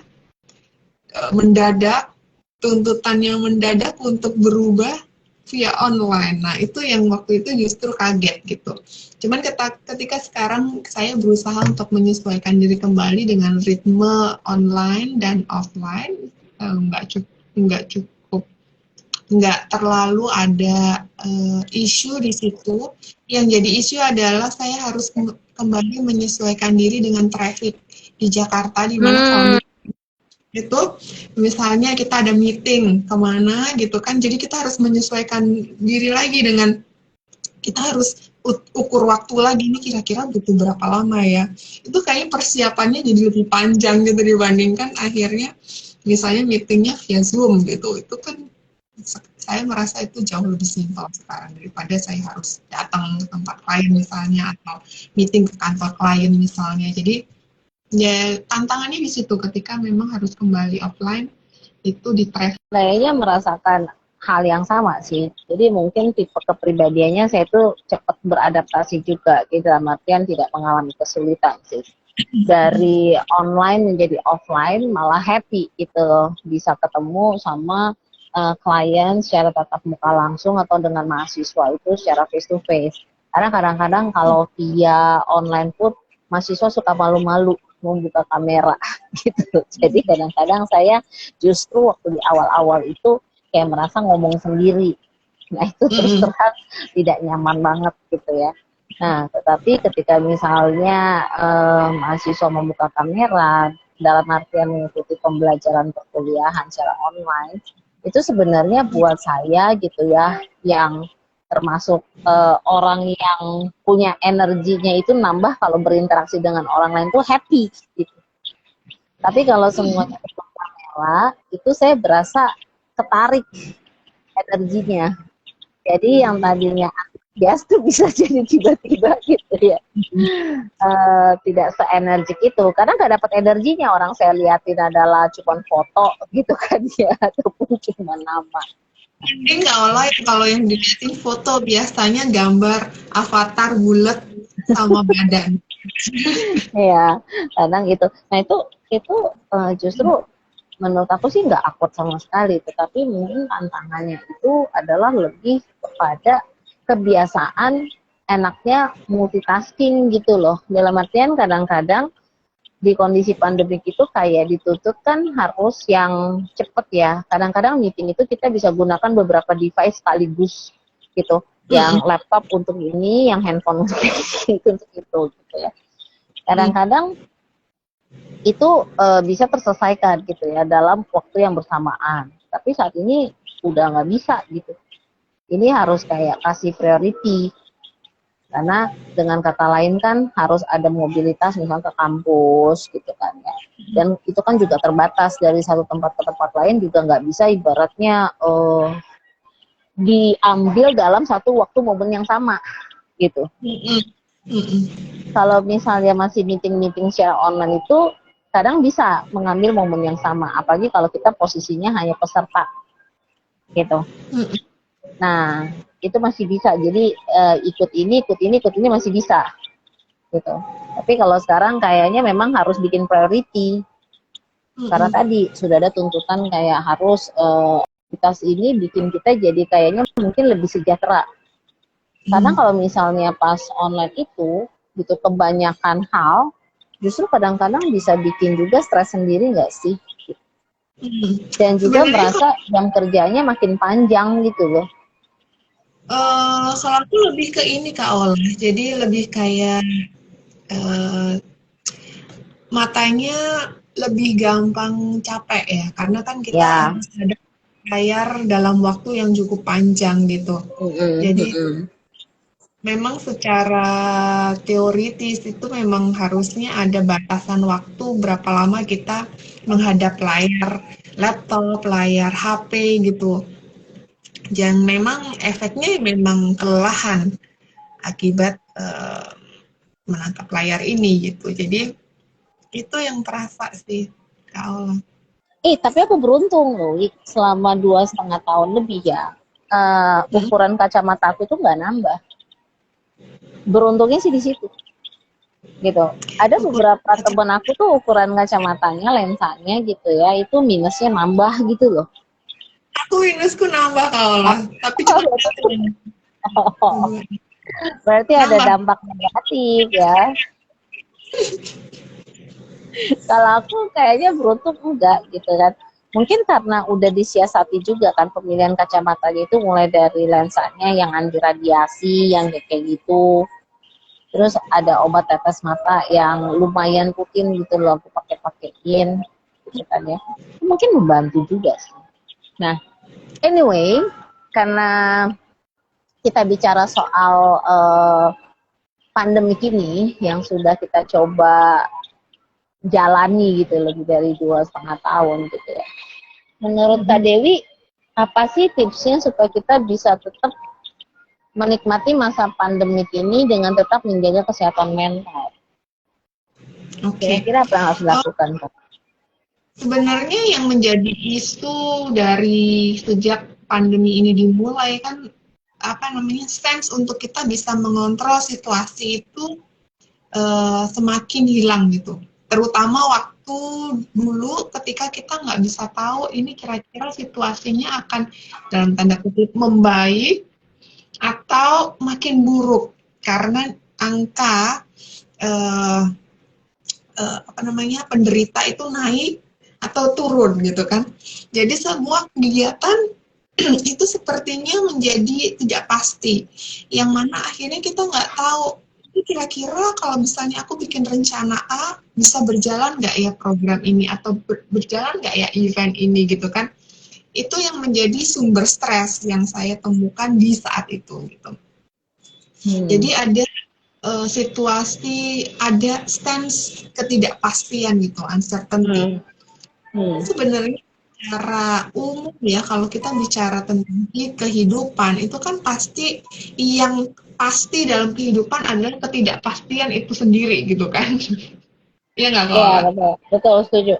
mendadak tuntutannya mendadak untuk berubah via online. Nah, itu yang waktu itu justru kaget gitu. Cuman ketika sekarang saya berusaha untuk menyesuaikan diri kembali dengan ritme online dan offline, nggak cukup nggak terlalu ada isu di situ. Yang jadi isu adalah saya harus kembali menyesuaikan diri dengan traffic di Jakarta, di mana kalau itu misalnya kita ada meeting kemana gitu kan, jadi kita harus menyesuaikan diri lagi dengan kita harus ukur waktu lagi nih kira-kira butuh berapa lama ya. Itu kayaknya persiapannya jadi lebih panjang gitu dibandingkan akhirnya misalnya meetingnya via Zoom gitu. Itu kan saya merasa itu jauh lebih simpel sekarang daripada saya harus datang ke tempat klien misalnya atau meeting ke kantor klien misalnya. Jadi ya tantangannya di situ ketika memang harus kembali offline itu di travel. Kayaknya merasakan hal yang sama sih. Jadi mungkin tipe kepribadiannya saya tuh cepat beradaptasi juga, gitu dalam artian tidak mengalami kesulitan sih. Dari online menjadi offline malah happy gitu, bisa ketemu sama klien secara tatap muka langsung atau dengan mahasiswa itu secara face to face. Karena kadang-kadang kalau via online pun mahasiswa suka malu-malu membuka kamera gitu. Jadi kadang-kadang saya justru waktu di awal-awal itu kayak merasa ngomong sendiri. Nah itu terus terang tidak nyaman banget gitu ya. Nah tetapi ketika misalnya mahasiswa membuka kamera dalam artian mengikuti pembelajaran perkuliahan secara online, itu sebenarnya buat saya gitu ya, yang termasuk orang yang punya energinya itu nambah kalau berinteraksi dengan orang lain tuh happy gitu. Tapi kalau semuanya penuh kamera, itu saya berasa ketarik energinya. Jadi yang tadinya bias tuh bisa jadi tiba-tiba gitu ya. Tidak seenergik itu. Karena nggak dapat energinya, orang saya liatin adalah cuma foto gitu kan ya, ataupun cuma nama. Ini kalau yang dilihatin foto biasanya gambar avatar bulat sama badan. Ya, kadang gitu. Nah itu justru menurut aku sih nggak awkward sama sekali, tetapi mungkin tantangannya itu adalah lebih kepada kebiasaan enaknya multitasking gitu loh. Dalam artian kadang-kadang di kondisi pandemik itu kayak dituntut kan harus yang cepet ya. Kadang-kadang meeting itu kita bisa gunakan beberapa device sekaligus gitu. Yang laptop untuk ini, yang handphone untuk itu gitu ya. Kadang-kadang itu bisa terselesaikan gitu ya dalam waktu yang bersamaan. Tapi saat ini udah nggak bisa gitu. Ini harus kayak kasih priority. Karena dengan kata lain kan harus ada mobilitas misalnya ke kampus gitu kan ya. Dan itu kan juga terbatas dari satu tempat ke tempat lain juga nggak bisa ibaratnya diambil dalam satu waktu momen yang sama gitu. Kalau misalnya masih meeting-meeting secara online itu kadang bisa mengambil momen yang sama, apalagi kalau kita posisinya hanya peserta gitu. Nah itu masih bisa, jadi ikut ini masih bisa gitu. Tapi kalau sekarang kayaknya memang harus bikin priority karena tadi sudah ada tuntutan kayak harus aktivitas ini bikin kita jadi kayaknya mungkin lebih sejahtera. Karena kalau misalnya pas online itu gitu kebanyakan hal justru kadang-kadang bisa bikin juga stres sendiri nggak sih? Dan juga merasa jam kerjanya makin panjang gitu loh. Kalau aku lebih ke ini Kak Ola, jadi lebih kayak eh, matanya lebih gampang capek ya, karena kan kita Ya. harus ada layar dalam waktu yang cukup panjang gitu. Mm-mm, Jadi mm-mm. memang secara teoritis itu memang harusnya ada batasan waktu berapa lama kita menghadap layar laptop, layar HP gitu. Dan memang efeknya memang kelelahan akibat menatap layar ini gitu. Jadi itu yang terasa sih kalau Tapi aku beruntung loh, selama 2,5 tahun lebih ya, hmm, ukuran kacamata aku tuh nggak nambah. Beruntungnya sih di situ, gitu. Ada ukur beberapa kaca temen aku tuh ukuran kacamatanya, lensanya gitu ya, itu minusnya nambah gitu loh. aku minusku nambah kalau lah, tapi cuma satu yang Berarti ada nambah. dampak negatif ya. Kalau aku kayaknya beruntung enggak gitu kan. Mungkin karena udah disiasati juga kan pemilihan kacamatanya itu mulai dari lensanya yang anti radiasi, yang kayak gitu. Terus ada obat tetes mata yang lumayan rutin gitu loh aku pakai-pakein gitu kan ya. Mungkin membantu juga sih. Nah, anyway, karena kita bicara soal pandemi ini yang sudah kita coba jalani gitu lebih dari 2,5 tahun gitu ya. Menurut Kak Dewi, apa sih tipsnya supaya kita bisa tetap menikmati masa pandemi ini dengan tetap menjaga kesehatan mental? Oke. Kira-kira apa yang harus Oh, dilakukan, Kak? sebenarnya yang menjadi isu dari sejak pandemi ini dimulai kan apa namanya sense untuk kita bisa mengontrol situasi itu semakin hilang gitu. Terutama waktu dulu ketika kita nggak bisa tahu ini kira-kira situasinya akan dalam tanda kutip membaik atau makin buruk karena angka eh, apa namanya penderita itu naik atau turun gitu kan. Jadi semua kegiatan itu sepertinya menjadi tidak pasti. Yang mana akhirnya kita nggak tahu kira-kira kalau misalnya aku bikin rencana A bisa berjalan nggak ya program ini atau berjalan nggak ya event ini gitu kan. Itu yang menjadi sumber stres yang saya temukan di saat itu gitu. Hmm. Jadi ada situasi, ada stance ketidakpastian gitu, uncertainty. Hmm. Hmm. Sebenarnya secara umum ya, kalau kita bicara tentang kehidupan, itu kan pasti yang pasti dalam kehidupan adalah ketidakpastian itu sendiri gitu kan. Iya nggak Ya, kalau betul. Betul, setuju.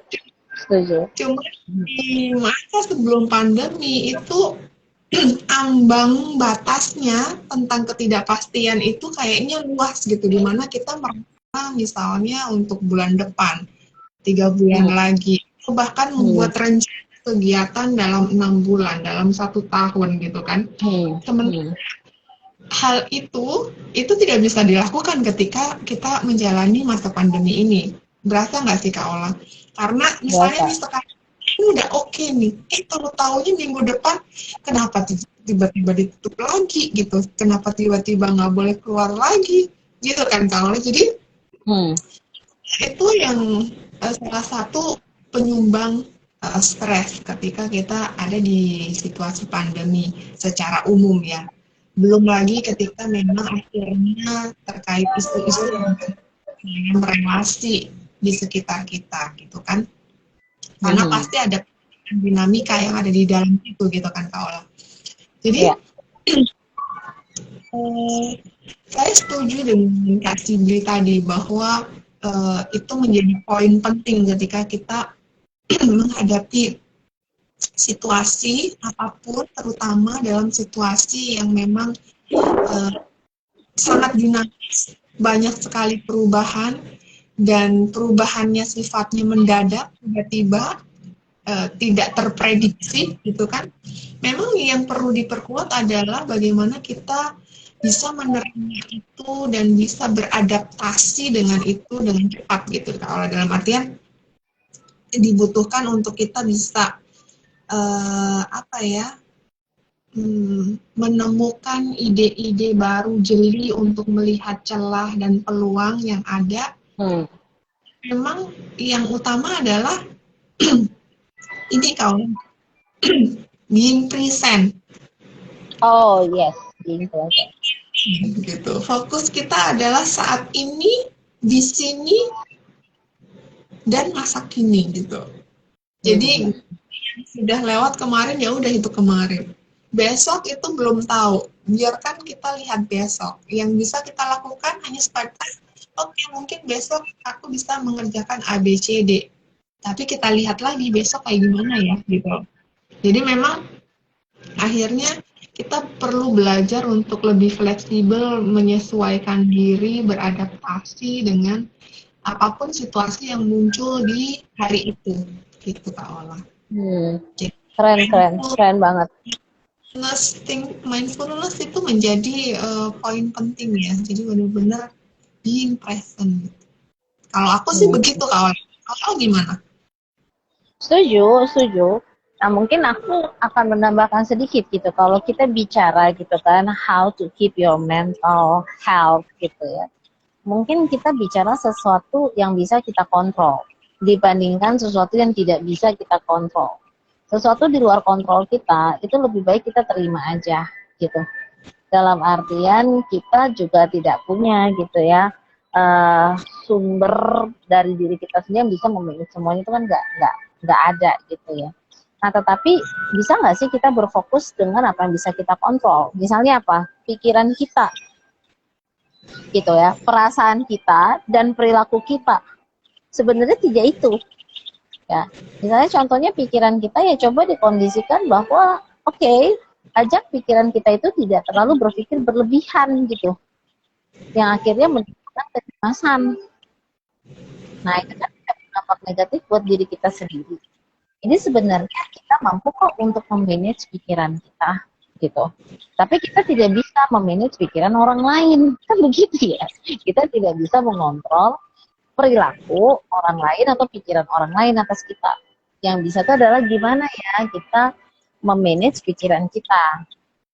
Setuju. cuma di masa sebelum pandemi itu ambang batasnya tentang ketidakpastian itu kayaknya luas gitu, dimana kita merasa misalnya untuk bulan depan 3 bulan Hmm. lagi bahkan Hmm. membuat rencana kegiatan dalam 6 bulan dalam 1 tahun gitu kan. Hmm. Sementara Hmm. hal itu tidak bisa dilakukan ketika kita menjalani masa pandemi ini. Berasa nggak sih Kak Ola? Karena misalnya nih Biasa. sekarang ini udah oke nih, tahu-taunya minggu depan kenapa tiba-tiba ditutup lagi gitu, kenapa tiba-tiba nggak boleh keluar lagi gitu kan Kak Ola. Jadi Hmm. itu yang salah satu penyumbang stres ketika kita ada di situasi pandemi secara umum ya. Belum lagi ketika memang akhirnya terkait isu-isu dengan relasi di sekitar kita gitu kan. Karena Hmm. pasti ada dinamika yang ada di dalam itu gitu kan Kak Ola. Jadi Ya. eh, saya setuju dengan Kak Sibli tadi bahwa itu menjadi poin penting ketika kita menghadapi situasi apapun, terutama dalam situasi yang memang uh, sangat dinamis, banyak sekali perubahan, dan perubahannya sifatnya mendadak, tiba-tiba, tidak terprediksi, gitu kan. Memang yang perlu diperkuat adalah bagaimana kita bisa menerima itu dan bisa beradaptasi dengan itu dengan cepat gitu. Kalau dalam artian dibutuhkan untuk kita bisa apa ya menemukan ide-ide baru, jeli untuk melihat celah dan peluang yang ada. Memang yang utama adalah ini kawan, being present. Oh yes, being present. Gitu. Fokus kita adalah saat ini, di sini, dan masa kini gitu. Jadi sudah lewat kemarin ya udah itu kemarin. Besok itu belum tahu. Biarkan kita lihat besok. Yang bisa kita lakukan hanya sebatas oke, mungkin besok aku bisa mengerjakan A B C D. Tapi kita lihat lagi besok kayak gimana ya gitu. Jadi memang akhirnya kita perlu belajar untuk lebih fleksibel, menyesuaikan diri, beradaptasi dengan apapun situasi yang muncul di hari itu. Gitu Kak Ola. Jadi, Keren banget. mindfulness itu menjadi poin penting ya. Jadi benar-benar being present. Kalau aku sih begitu kawan. Kalau gimana? Setuju. Nah, mungkin aku akan menambahkan sedikit gitu. Kalau kita bicara gitu kan, how to keep your mental health gitu ya. Mungkin kita bicara sesuatu yang bisa kita kontrol dibandingkan sesuatu yang tidak bisa kita kontrol. Sesuatu di luar kontrol kita, itu lebih baik kita terima aja gitu. Dalam artian kita juga tidak punya gitu ya sumber dari diri kita sendiri yang bisa memanage semuanya, itu kan nggak ada gitu ya. Nah, tetapi bisa nggak sih kita berfokus dengan apa yang bisa kita kontrol? Misalnya apa? Pikiran kita, gitu ya, perasaan kita dan perilaku kita. Sebenarnya tiga itu, ya. Misalnya contohnya pikiran kita ya coba dikondisikan bahwa oke, ajak pikiran kita itu tidak terlalu berpikir berlebihan gitu, yang akhirnya menimbulkan kecemasan. Nah, itu kan berdampak negatif buat diri kita sendiri. Ini sebenarnya kita mampu kok untuk memanage pikiran kita gitu. Tapi kita tidak bisa memanage pikiran orang lain. Kan begitu ya. Kita tidak bisa mengontrol perilaku orang lain atau pikiran orang lain atas kita. Yang bisa itu adalah gimana ya kita memanage pikiran kita.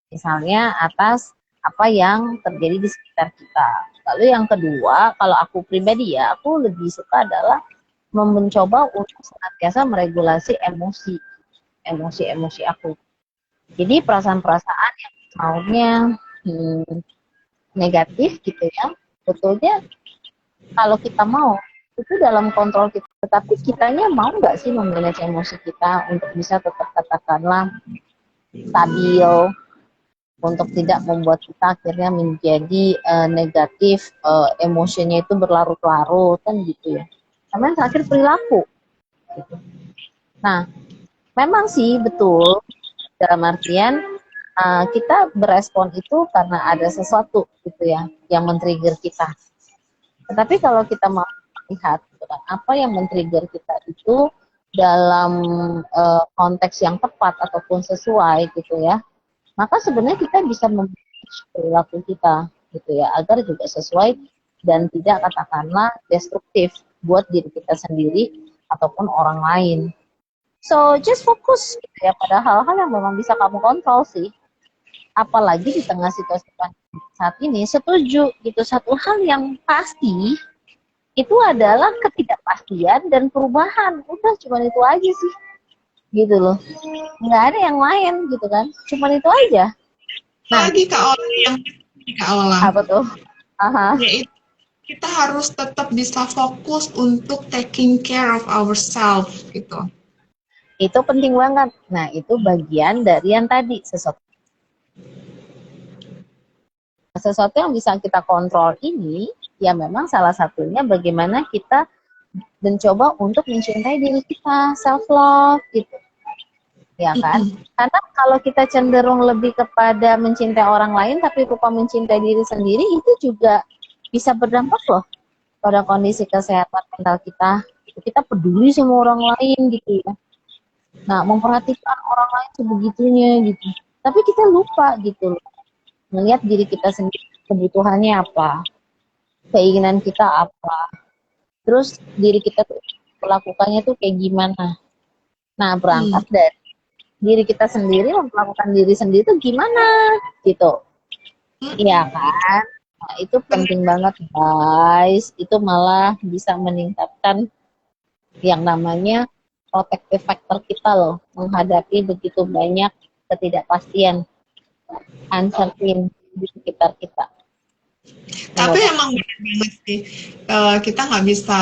Misalnya atas apa yang terjadi di sekitar kita. Lalu yang kedua, kalau aku pribadi ya, aku lebih suka adalah mencoba untuk senantiasa meregulasi emosi aku. Jadi perasaan-perasaan yang maunya negatif gitu ya, betulnya kalau kita mau itu dalam kontrol kita, tetapi kitanya mau nggak sih memanage emosi kita untuk bisa tetap katakanlah stabil, untuk tidak membuat kita akhirnya menjadi negatif, emosinya itu berlarut-larut kan gitu ya. Sama yang terakhir perilaku. Gitu. Nah, memang sih betul dalam artian kita berespon itu karena ada sesuatu gitu ya yang men-trigger kita. Tetapi kalau kita mau melihat gitu kan, apa yang men-trigger kita itu dalam konteks yang tepat ataupun sesuai gitu ya, maka sebenarnya kita bisa memanage perilaku kita gitu ya agar juga sesuai dan tidak katakanlah destruktif buat diri kita sendiri ataupun orang lain. So just fokus gitu ya pada hal-hal yang memang bisa kamu kontrol sih. Apalagi di tengah situasi saat ini, setuju gitu, satu hal yang pasti itu adalah ketidakpastian dan perubahan. Udah cuma itu aja sih gitu loh, nggak ada yang lain gitu kan, cuma itu aja. Nah, Lagi Kak Ola yang Kak Ola. apa tuh? Yaitu kita harus tetap bisa fokus untuk taking care of ourselves gitu. Itu penting banget. Nah, itu bagian dari yang tadi, sesuatu yang bisa kita kontrol ini, ya memang salah satunya bagaimana kita mencoba untuk mencintai diri kita, self love gitu. Ya kan? Karena kalau kita cenderung lebih kepada mencintai orang lain tapi lupa mencintai diri sendiri, itu juga bisa berdampak loh pada kondisi kesehatan mental kita. Kita peduli sama orang lain gitu ya. Nah, memperhatikan orang lain sebegitunya gitu. Tapi kita lupa gitu loh. Melihat diri kita sendiri, kebutuhannya apa, keinginan kita apa, terus diri kita tuh melakukannya tuh kayak gimana. Nah, berangkat dari diri kita sendiri, memperlakukan diri sendiri itu gimana gitu. Iya kan? Nah, itu penting banget guys. Itu malah bisa meningkatkan yang namanya protective factor kita loh, menghadapi begitu banyak ketidakpastian, uncertain di sekitar kita. Tapi Menurut emang benar banget sih, kita nggak bisa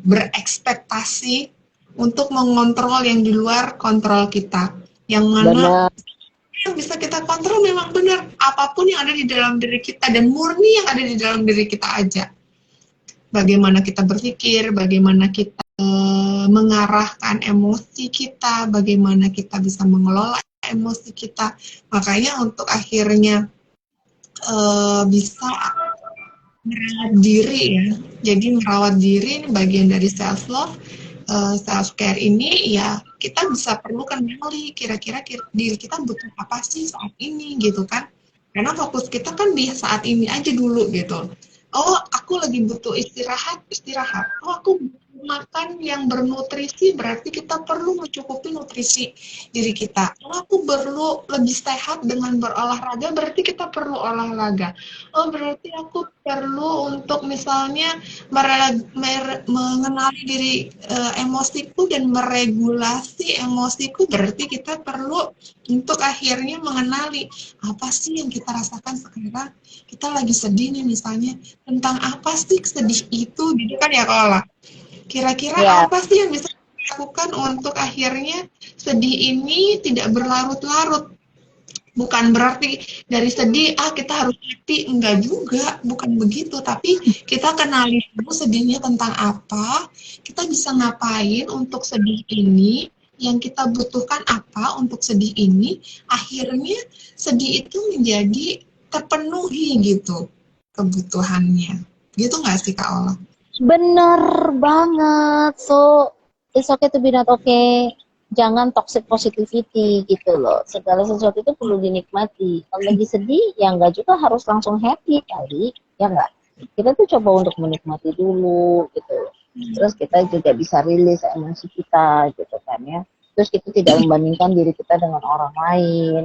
berekspektasi untuk mengontrol yang di luar kontrol kita. Yang mana benar, yang bisa kita kontrol memang benar apapun yang ada di dalam diri kita dan murni yang ada di dalam diri kita aja. Bagaimana kita berpikir, bagaimana kita mengarahkan emosi kita, bagaimana kita bisa mengelola emosi kita. Makanya untuk akhirnya bisa merawat diri ya. Jadi merawat diri ini bagian dari self love, self care ini ya kita bisa perlu kenali kira-kira diri kita butuh apa sih saat ini gitu kan. Karena fokus kita kan di saat ini aja dulu gitu. Oh, aku lagi butuh istirahat, istirahat. Oh, aku butuh makan yang bernutrisi, berarti kita perlu mencukupi nutrisi diri kita. Oh, aku perlu lebih sehat dengan berolahraga, berarti kita perlu olahraga. Oh, berarti aku perlu untuk misalnya mengenali diri emosiku dan meregulasi emosiku, berarti kita perlu untuk akhirnya mengenali apa sih yang kita rasakan sekarang. Kita lagi sedih nih misalnya, tentang apa sih sedih itu gitu kan ya Kola. Kira-kira ya apa sih yang bisa dilakukan untuk akhirnya sedih ini tidak berlarut-larut. Bukan berarti dari sedih kita harus happy, enggak juga, bukan begitu, tapi kita kenali dulu sedihnya tentang apa, kita bisa ngapain untuk sedih ini, yang kita butuhkan apa untuk sedih ini, akhirnya sedih itu menjadi terpenuhi gitu kebutuhannya. Gitu nggak sih Kak Ola? bener banget. So it's okay to be not okay. Jangan toxic positivity gitu loh. Segala sesuatu itu perlu dinikmati. Kalau lagi sedih, ya nggak juga harus langsung happy kali, ya nggak? Kita tuh coba untuk menikmati dulu gitu. Terus kita juga bisa rilis emosi kita gitu kan ya. Terus kita tidak membandingkan diri kita dengan orang lain.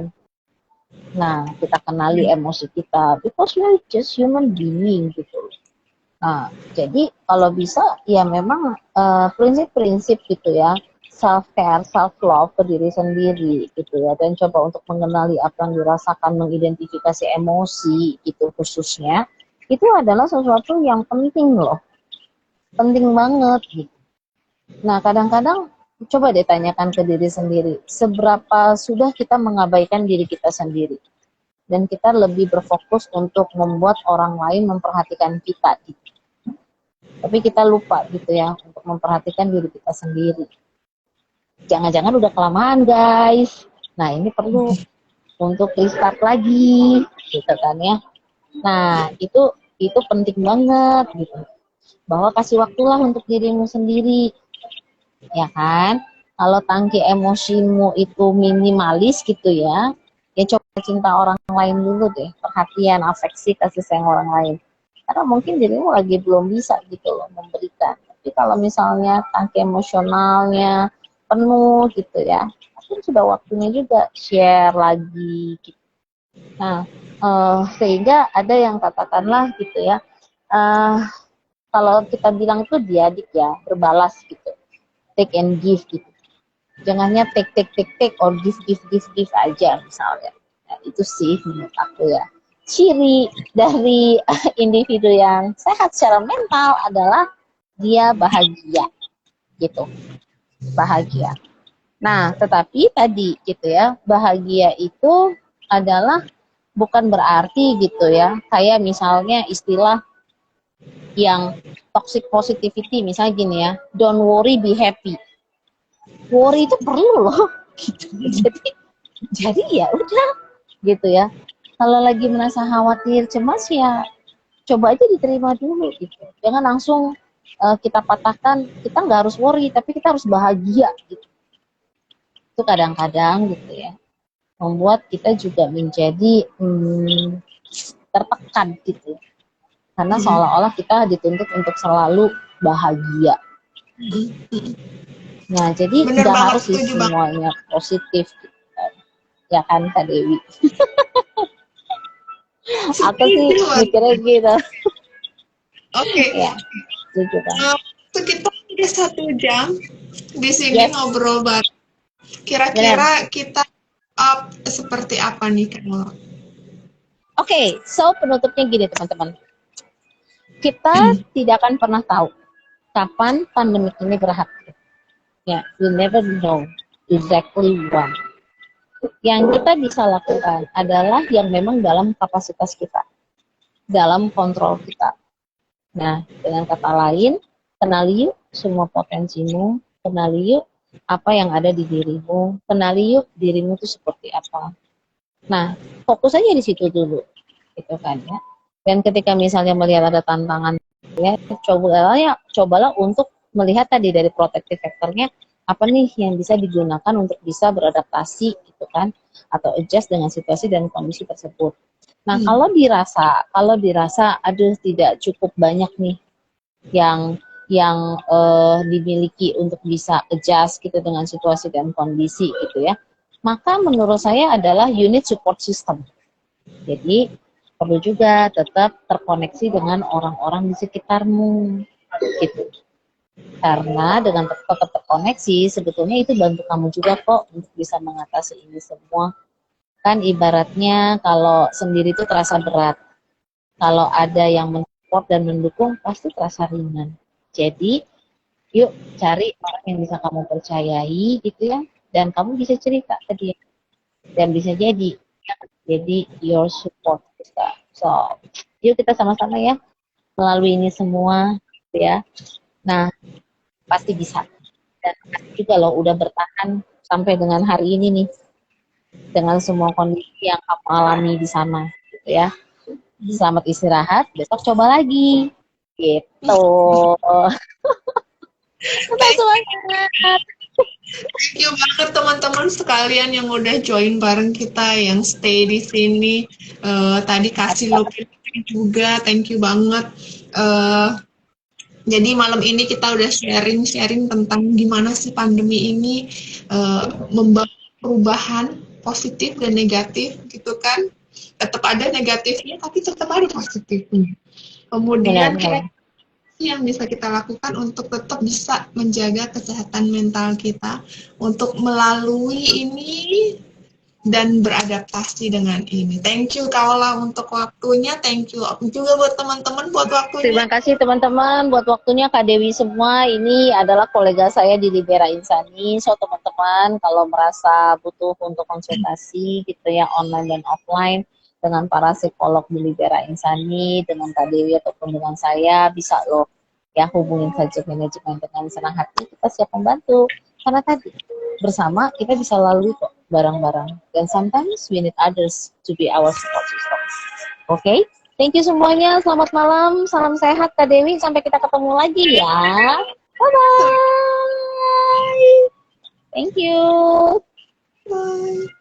Nah, kita kenali emosi kita. Because we are just human being gitu. Nah, jadi kalau bisa ya memang prinsip-prinsip gitu ya, self care, self love ke diri sendiri gitu ya, dan coba untuk mengenali apa yang dirasakan, mengidentifikasi emosi gitu khususnya, itu adalah sesuatu yang penting loh, penting banget gitu. Nah, kadang-kadang coba deh tanyakan ke diri sendiri, seberapa sudah kita mengabaikan diri kita sendiri, dan kita lebih berfokus untuk membuat orang lain memperhatikan kita gitu. Tapi kita lupa gitu ya untuk memperhatikan diri kita sendiri. Jangan-jangan udah kelamaan guys. Nah ini perlu untuk restart lagi gitu kan ya. Nah itu penting banget gitu. Bahwa kasih waktulah untuk dirimu sendiri. Ya kan? Kalau tangki emosimu itu minimalis gitu ya. Ya coba cinta orang lain dulu deh. Perhatian, afeksi, kasih sayang orang lain. Karena mungkin dirimu lagi belum bisa gitu loh memberikan. Tapi kalau misalnya tangki emosionalnya penuh gitu ya, mungkin sudah waktunya juga share lagi gitu. Nah, sehingga ada yang katakanlah gitu ya, kalau kita bilang itu diadik ya, berbalas gitu, take and give gitu. Jangannya take or give aja misalnya. Nah, itu sih menurut aku ya. Ciri dari individu yang sehat secara mental adalah dia bahagia gitu, bahagia. Nah, tetapi tadi gitu ya, bahagia itu adalah bukan berarti gitu ya, kayak misalnya istilah yang toxic positivity, misalnya gini ya, don't worry be happy. Worry itu perlu loh gitu. Jadi ya udah gitu ya. Kalau lagi merasa khawatir, cemas ya coba aja diterima dulu gitu. Jangan langsung kita patahkan, kita nggak harus worry, tapi kita harus bahagia gitu. Itu kadang-kadang gitu ya, membuat kita juga menjadi tertekan gitu. Karena seolah-olah kita dituntut untuk selalu bahagia. Nah, jadi Bener nggak banget, harus sih setuju banget. semuanya positif, gitu kan. Ya kan, Kak Dewi? Aku sih Setuju banget. mikirnya gitu. Oke, Ya, setuju banget. sekitar udah 1 jam di sini Yes, ngobrol bareng. benar. Kira-kira kita up seperti apa nih kalau Oke, so penutupnya gini teman-teman. Kita tidak akan pernah tahu kapan pandemi ini berakhir. Ya, we never know exactly when. Yang kita bisa lakukan adalah yang memang dalam kapasitas kita, dalam kontrol kita. Nah, dengan kata lain, kenali yuk semua potensimu, kenali yuk apa yang ada di dirimu, kenali yuk dirimu itu seperti apa. Nah, fokus aja di situ dulu, gitu kan ya. Dan ketika misalnya melihat ada tantangan, ya cobalah untuk melihat tadi dari protective factor-nya apa nih yang bisa digunakan untuk bisa beradaptasi, gitu kan, atau adjust dengan situasi dan kondisi tersebut. Nah, kalau dirasa aduh tidak cukup banyak nih yang dimiliki untuk bisa adjust gitu dengan situasi dan kondisi gitu ya. Maka menurut saya adalah unit support system. Jadi perlu juga tetap terkoneksi dengan orang-orang di sekitarmu gitu. Karena dengan tetap terkoneksi sebetulnya itu bantu kamu juga kok untuk bisa mengatasi ini semua. Kan ibaratnya kalau sendiri itu terasa berat. Kalau ada yang mensupport dan mendukung pasti terasa ringan. Jadi yuk cari orang yang bisa kamu percayai gitu ya, dan kamu bisa cerita ke dia dan bisa jadi your support kita. So yuk kita sama-sama ya melalui ini semua gitu ya. Nah, pasti bisa. Dan pasti juga loh udah bertahan sampai dengan hari ini nih dengan semua kondisi yang kamu alami di sana gitu ya. Selamat istirahat, besok coba lagi gitu. Tetap thank semangat. you banget teman-teman sekalian yang udah join bareng kita, yang stay di sini. Tadi kasih Lupi juga, thank you banget. Eh, jadi malam ini kita udah sharing-sharing tentang gimana sih pandemi ini membawa perubahan positif dan negatif gitu kan. Tetap ada negatifnya tapi tetap ada positifnya. Kemudian Benar-benar. kira-kira yang bisa kita lakukan untuk tetap bisa menjaga kesehatan mental kita untuk melalui ini dan beradaptasi dengan ini. Thank you Kaola untuk waktunya, thank you juga buat teman-teman buat waktunya. Terima kasih teman-teman buat waktunya Kak Dewi semua. Ini adalah kolega saya di Libera Insani. So teman-teman kalau merasa butuh untuk konsultasi gitu ya online dan offline dengan para psikolog di Libera Insani, dengan Kak Dewi ataupun dengan saya bisa loh ya hubungin saja manajemen dengan senang hati kita siap membantu. Karena tadi bersama kita bisa lalui kok bareng-bareng. Dan sometimes we need others to be our support system. Oke? Thank you semuanya. Selamat malam. Salam sehat Kak Dewi. Sampai kita ketemu lagi ya. Bye-bye. Thank you. Bye.